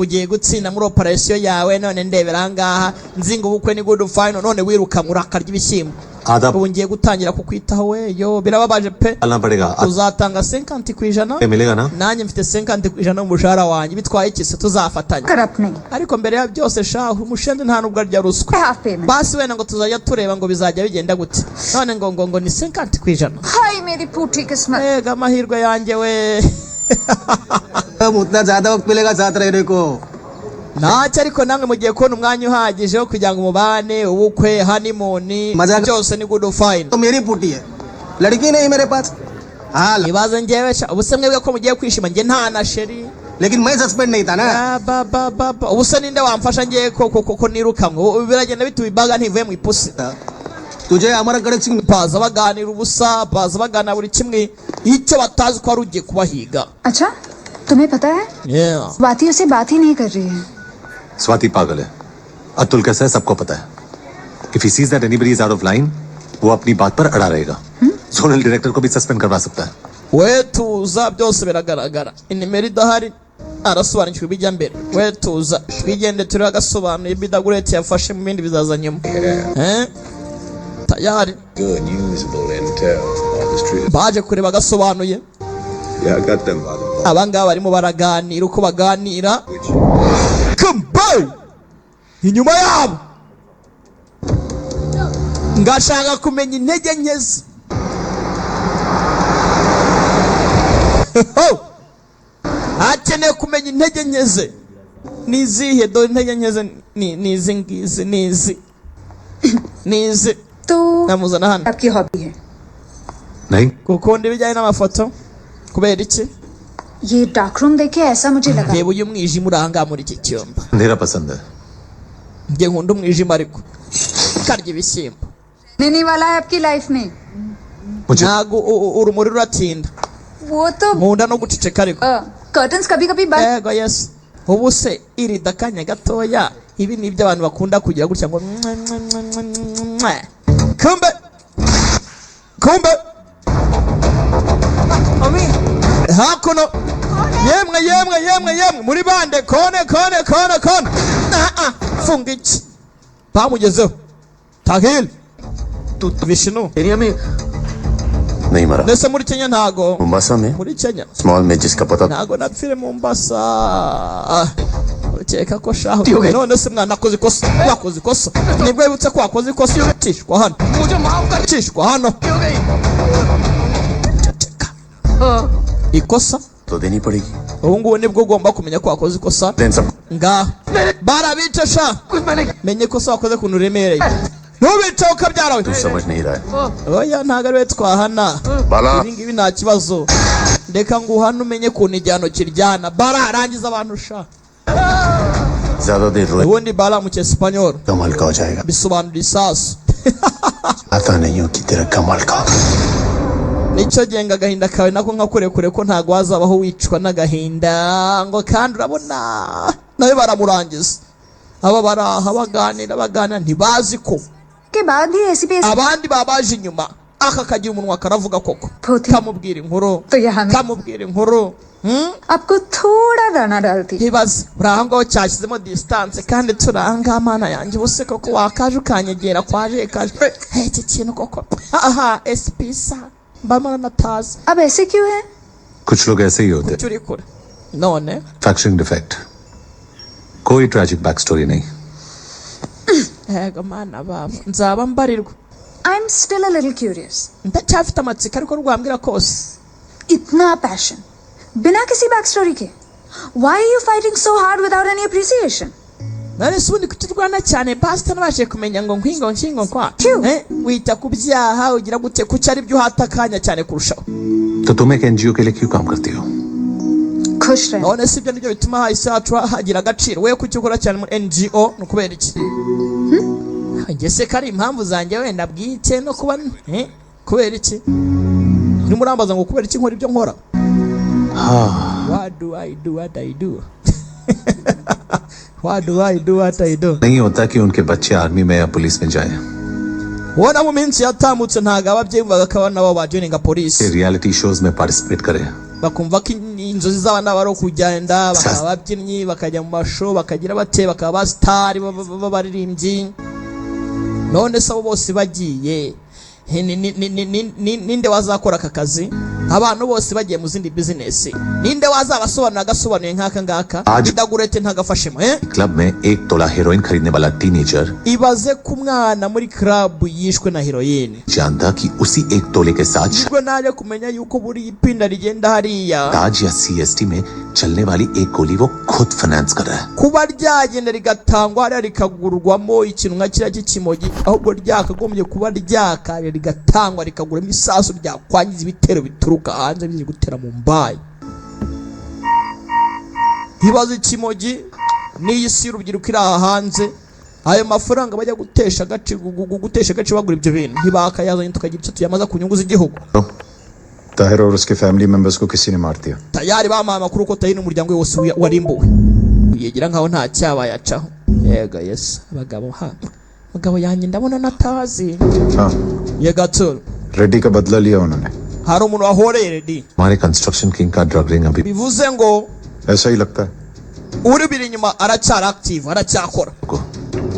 ugiye gutsinda muri operasiyo yawe none ndebera ahangaha nzi ngo ubukwe ni good final none wirukanwe urakarya ibishyimbo. Ubu ngiye gutangira kukwitaho weyo birababaje pe. Tuzatanga 50% मिलेगा ना. nanjye mfite 50% umushahara wanjye bitwaye iki se tuzafatanya. Ariko mbere ya byose shahu umushende nta nubwo arya ruswa. Basi wena ngo tuzajya tureba ngo bizajya bigenda gute. None ngo ni 50%. हाय मेरी फूटी किस्मत. Ega amahirwe yanjye we. अब उतना ज्यादा वक्त मिलेगा साथ रहने को. Ntacyo ariko namwe mugiye kubona umwanya uhagije wo kugira ngo mubane ubukwe honeymoon byose ni good fine. तो मेरी फूटी है, लड़की नहीं मेरे पास. हाँ ibaze njyewe ubuse mwebwe ko mugiye kwishima njye nta na sheri. लेकिन मैं सस्पेंड नहीं था ना. ubuse ninde wamfasha njye ko nirukamwe biragenda bitubibaga ntivuye mu ipusi. तुझे हमारा connection. baza baganira ubusa baza bagana buri kimwe icyo batazi ko ari ugiye kubahiga. अच्छा तुम्हें पता है स्वाति उसे बात ही नहीं कर रही है. स्वाति पागल है. अतुल कैसा है सबको पता है. If he sees that anybody is out of line, वो अपनी बात पर अड़ा रहेगा. जोनल डायरेक्टर को भी सस्पेंड करवा सकता है. we tuza byose biragaragara inimero idahari arasobanukirwa ibijya mbere. We tuza twigende turi agasobanuye bidagurete yafashe mu bindi bizaza nyuma. Tayari baje kureba agasobanuye. Abangaba barimo baraganira uko baganira. Kambaye inyuma yabo ngashaka kumenya intege nke ze. Akeneye kumenya intege nke ze ni izihe. Dore intege nke ze ni izi ngizi ni izi. तो namuzana hano आपकी हॉबी है. नहीं gukunda ibijyanye n'amafoto kubera iki? ये dark room देखे ऐसा मुझे लगा. reba uyu mwijima uranga muri iki cyumba. अंधेरा पसंद है. njye nkunda umwijima ariko karya ibishyimbo. नहीं वाला है आपकी लाइफ में. ntago urumuri ruratinda. वो तो nkunda no guceceka ariko curtains कभी-कभी बंद. yego yes. ubu se iri dakanya gatoya ibi ni ibyo abantu bakunda kugira gutya ngo kumbe hakuno yemwe muri bande kone funga iki bamugezeho. Tahil Vishnu area में नहीं मरा. ndetse muri Kenya ntago. Mombasa में muri Kenya small में जिसका पता. ntago napfire Mombasa. ukeka ko shaho none se mwana akoze ikosa. wakoze ikosa nibwo yibutse ko wakoze ikosa. tishwa hano ikosa तो देनी पड़ेगी. ubu ngubu nibwo ugomba kumenya ko wakoze ikosa. ngaho barabica sha menye ikosa wakoze kuntu uremereye. ntubicaho ukabyarawe. तू समझ नहीं रहा है. oya ntago ari we twahana. Bala ibi ngibi nta kibazo. ndeka nguhana umenye kuntu igihano kiryana. Bara arangiza abantu sha. ज्यादा देर रोए ubundi bara mu cyesipanyol कमाल का हो जाएगा bisobanura isasu. आता नहीं हो कि तेरा कमाल का nicyo genga agahinda kawe nako nkakurekure ko ntago wazabaho wicwa n'agahinda ngo kandi urabona nawe baramurangiza. aba baraha baganira ntibazi ko के बाद ही ऐसी पे abandi babaje inyuma aka kagira umunwa karavuga koko kamubwira inkuru तो यहाँ में kamubwira inkuru. आपको थोड़ा दाना डालती ntibaze urahangaho cyashyizemo distance kandi turanga mana yanjye ubuse koko wakaje ukanyegera kwaje kaje iki kintu koko aha espisa mbamana natazi. अब ऐसे क्यों है? कुछ लोग ऐसे ही होते हैं. turi kure none factoring defect. कोई ट्रैजिक बैक स्टोरी नहीं. ego mana baba nzaba mbarirwa. I'm still a little curious. ndacyafite amatsiko ariko rwambwira kose. इतना passion बिना किसी बैक स्टोरी के. Why are you fighting so hard without any appreciation? none se ubundi kuturwana cyane pastor nabashe kumenya ngo nkingo kwa wita ku byaha ugira gute kuki ari byo uhata akanya cyane kurushaho. तो तुम एक एनजीओ के लिए क्यों काम करती हो? खुश रहे. none si ibyo nibyo bituma hahise hagira agaciro. we kuki ukora cyane muri NGO ni ukubera iki? njye se kari impamvu zanjye wenda bwite no kuba kubera iki? urimo urambaza ngo kubera iki nkora ibyo nkora? what do I do what I do? what do I do what I do? नहीं होता कि उनके बच्चे आर्मी में या पुलिस में जाएं. ubona mu minsi yatambutse ntago ababyeyi bagakaba nabo bajoininga polisi. Reality shows में पार्टिसिपेट करें. bakumva ko inzozi z'abana bari kugenda bakaba ababyinnyi bakajya mu masho bakagira bate bakaba basitari b'abaririmbyi. none se abo bose bagiye ninde wazakora aka kazi? abantu bose bagiye mu zindi business ninde wazabasobanura agasobanuye nk'aka ngaka? idagurete ntagafashemo club में 1 तोला हेरोइन खरीदने वाला teenager ibaze ku mwana muri club yishwe na heroine जानता कि उसी 1 तोले के साथ ubwo naje kumenya yuko buri ipinda rigenda hariya ताज या सीएसटी में चलने वाली एक गोली वो खुद फाइनेंस कर रहा है. kuba ryagenda rigatangwa hariya rikagurwamo ikintu nka kiriya cy'ikimogi ahubwo ryakagombye kuba ryakaje rigatangwa rikaguramo isasu ryakwangiza ibitero bituruka hanze biri gutera mu mbayi. ibaze ikimogi n'iyi si urubyiruko iri aha hanze ayo mafaranga bajya gutesha agace bagura ibyo bintu ntibakayazanye tukagira icyo tuyamaza ku nyungu z'igihugu. Tahir और उसके family members को किसी ने मार दिया. tayari bamuhaye amakuru ko Tahir n'umuryango we wose warimbuwe. yegera nkaho nta cyaha yacaho. yega yes abagabo yanjye ndabona natazi. हाँ yega tol Reddy का बदला लिया उन्होंने. hari umuntu wahoreye Reddy. हमारे कंस्ट्रक्शन किंग का ड्रग रिंग अभी bivuze ngo ऐसा ही लगता है. uri biri inyuma aracyari active aracyakora.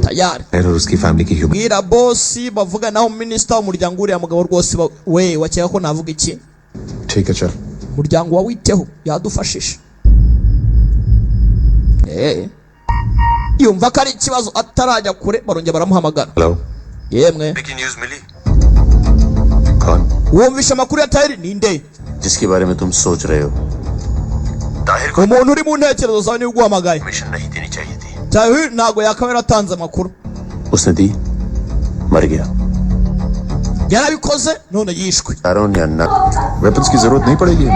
tayari और उसकी फैमिली की human bwira bosi bavuga naho minister w'umuryango uriya mugabo rwose we wakeka ko navuga iki? ठीक है चल. umuryango wawiteho yadufashisha. yumva ko ari ikibazo atarajya kure barongera baramuhamagara. Hello yemwe breaking news मिली. कौन? wumvisha amakuru ya Tahir ninde? जिसके बारे में तुम सोच रहे हो. ताहिर को umuntu uri mu ntekerezo zawe niwe uguhamagaye. Permission नहीं देनी चाहिए थी. Tahir ntabwo yakaba yaratanze amakuru. उसने दी, मर गया. yarabikoze none yishwe. आरोन या ना वेपन्स की जरूरत नहीं पड़ेगी.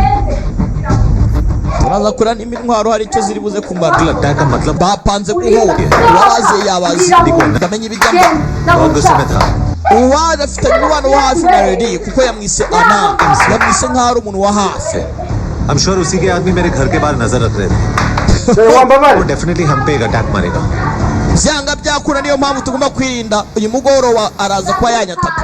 turaza kurana intwaro hari icyo ziri buze kumara. Attack का मतलब bapanze guhura uwaze yabazi ndamenya ibijyamo. बहुत गुस्से में था. uwaje afite umubano wo hafi na Reddy kuko yamwise Ana yamwise nk'aho ari umuntu wa hafi. I'm sure उसी के आदमी मेरे घर के बाहर नजर रख रहे थे. वो डेफिनेटली हम पे एक अटैक मारेगा. byanga byakura niyo mpamvu tugomba kwirinda uyu mugoroba araza kuba yanyataka.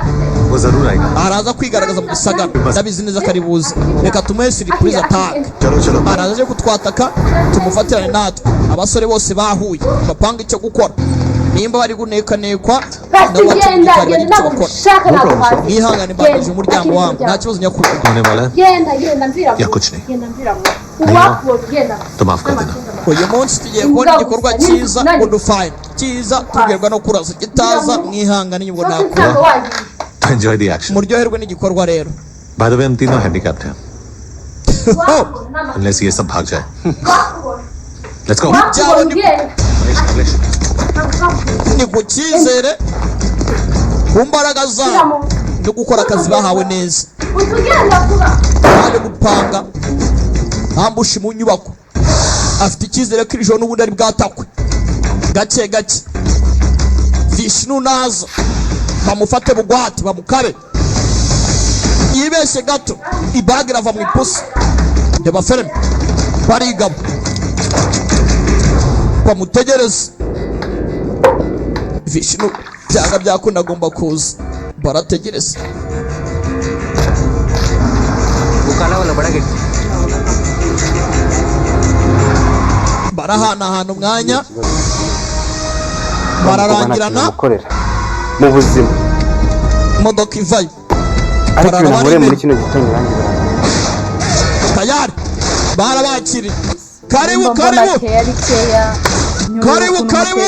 वो जरूर आएगा. araza kwigaragaza mu gisagara ndabizi neza ko ari buze. reka tumuhe surprise attack. चलो चलो. araza aje kutwataka tumufatirane natwe abasore bose bahuye bapanga icyo gukora nimba bari gunekanekwa n'abatumvikana bari icyo bakora. mwihangane mbangije umuryango wangu nta kibazo nyakuri. होने वाला है या कुछ नहीं. तो माफ कर देना. uyu munsi tugiye kubona igikorwa cyiza udufine cyiza tubwirwa no kurasa kitaza mwihangane nyubwo nakora. तो enjoy the action. muryoherwe n'igikorwa rero. By the way हम तीनों हैंडीकैप्ड हैं. अनलेस ये सब भाग जाए. Let's go. byabo ni ku cyizere ku mbaraga zabo no gukora akazi bahawe neza. baje gupanga ambushi mu nyubako afite icyizere ko iri joro n'ubundi ari bwatakwe gake gake Vishnu naza bamufate bugwate bamukabe yibeshye gato ibagi irava mu ipusi reba filime barigamo bamutegereza Vishnu byanga byakunda agomba kuza barategereza barahanahana umwanya bararangirana mu buzima imodoka ivayo ariko ibintu nkore muri kino gitondo nanjye tayari barabakiriye karibu karibu karibu karibu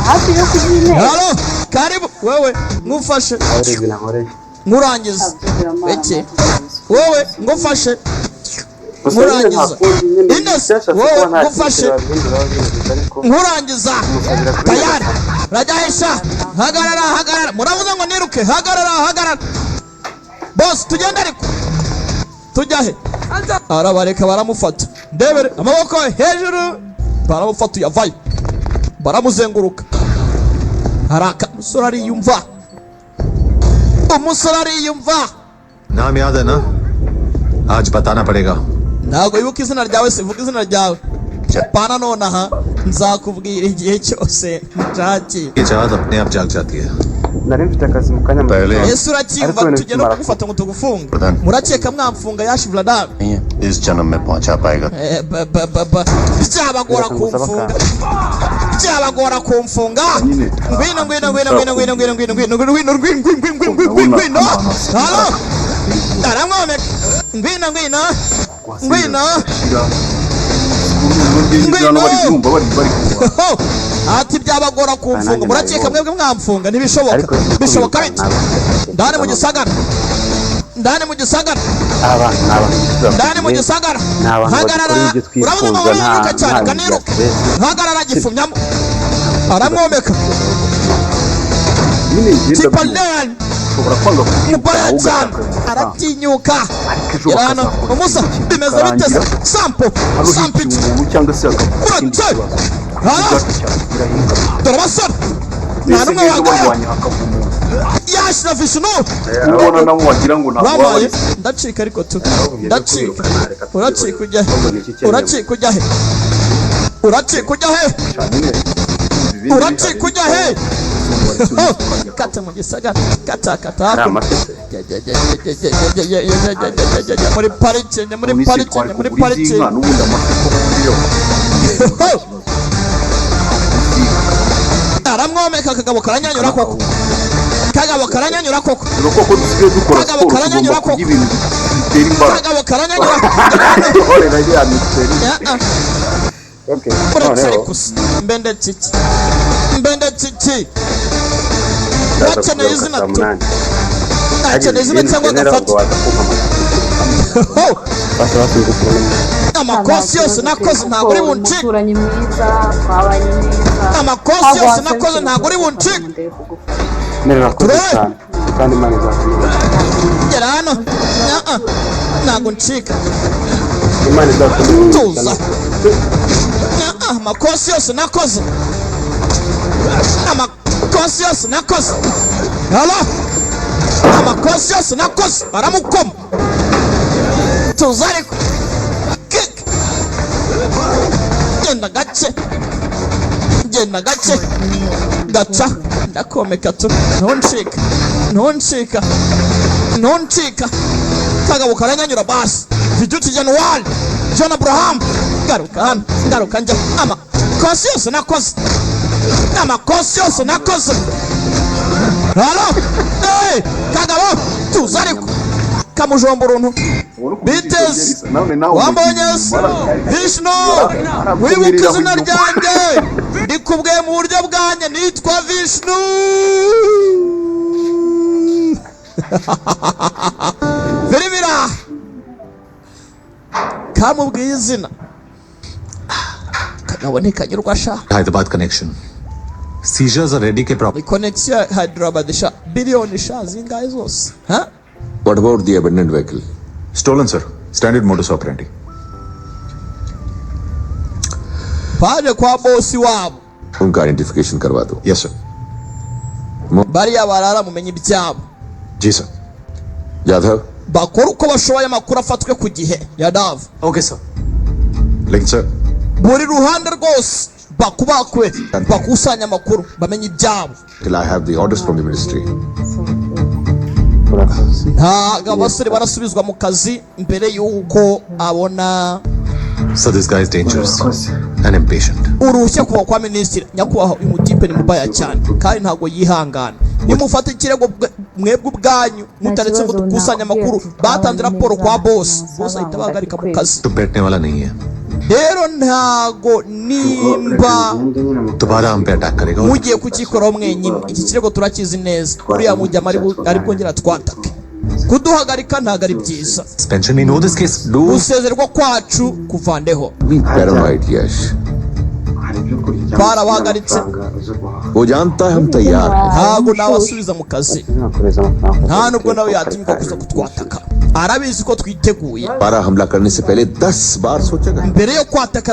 hafi yo kubyine halo karibu wewe ngufashe ngurangiza eke wewe ngufashe ngurangiza Ines wowe ngufashe ngurangiza tayari rajahisha hagarara muravuze ngo niruke hagarara boss tugenda ariko tujyahe arabareka baramufata ndebere amaboko hejuru baramufata yavayo baramuzenguruka haraka umusore ariyumva नाम याद है ना आज बताना पड़ेगा ntabwo wibuka izina ryawe se vuga izina ryawe pana nonaha nzakubwira igihe cyose nshakiye ये चाहत अपने आप जाग जाती है nari mfite akazi mu kanya yesu uracyumva tujye no kugufata ngo tugufunge murakeka mwamfunga yashi Vladar इस जन्म में पहुंचा पाएगा byabagora kumfunga ngwino halo aramwomeka ngwino ati byabagora kumfunga murakeka mwebwe mwamfunga ntibishoboka bishoboka bite ndane mu gisagara hagarara urabuze ngo wiruka cyane kaniruka hagarara gifumyamo aramwomeka tipaleni mubaya cyane aratinyuka irana umusa bimeze bitese sampiti uratse dore abasore nta n'umwe wagaya yashira Vishnu bamaye ndacika ariko tu ndacika uracika ujya he kata mu gisagara kata muri parike aramwomeka akagabo karanyanyura koko kagabo karanyanyura mbende titi bakeneye izina tu akeneye izina cyangwa agafata amakosi yose nakoze ntabwo uri buncike amakosi yose nakoze ntabwo uri buncike gera hano ntabwo ncika tuza amakosi yose nakoze halo amakosi yose nakoze baramukoma tuza ariko genda gake gaca ndakomeka tu ntuncika kagabo karanyanyura basi viduti Januari John Abraham ngaruka njya amakosi yose nakoze halo kagabo tuza ariko kamujomba uruntu biteze wambonye Vishnu wibuka izina ryanjye ndikubwiye mu buryo bwanjye nitwa Vishnu biribira kamubwiye izina kanaboneka nyurwa sha Hyderabad connection seizures are ready ke problem connection Hyderabad sha billion sha zingahe zose What about the abandoned vehicle? Stolen, sir. Standard modus operandi. baje kwa bosi wabo उनका identification करवा दो। Yes sir. bariya barara mumenye ibyabo जी sir. Jadhav bakora uko bashoboye amakuru afatwe ku gihe ya Dav okay sir. लेकिन sir buri ruhande rwose bakubakwe bakusanya amakuru bamenye ibyabo till I have the orders from the ministry. ntago abasore barasubizwa mu kazi mbere y'uko abona So this guy is dangerous and impatient. uruhushya kuva kwa minisitiri. nyakubahwa uyu mutipe ni mubaya cyane kandi ntago yihangana. nimufata ikirego mwebwe ubwanyu mutaretse ngo dukusanye amakuru batanze raporo kwa bosi ahita bahagarika mu kazi. तो बैठने वाला नहीं है, rero ntago nimba दोबारा हम पे अटैक करेगा। mugiye kukikoraho mwenyine. iki kirego turakizi neza, uriya mujyama ari bwongera twatake. kuduhagarika ntago ari byiza. Suspension, we know this case. gusezerwa kwacu kuvandeho. Be paranoid, Yash. barabahagaritse वो जानता है हम तैयार हैं। ntago nabasubiza mu kazi, nta nubwo nawe yatinyuka kuza kutwataka. arabizi ko twiteguye दोबारा हमला करने से पहले 10 बार सोचेगा। mbere yo kwataka.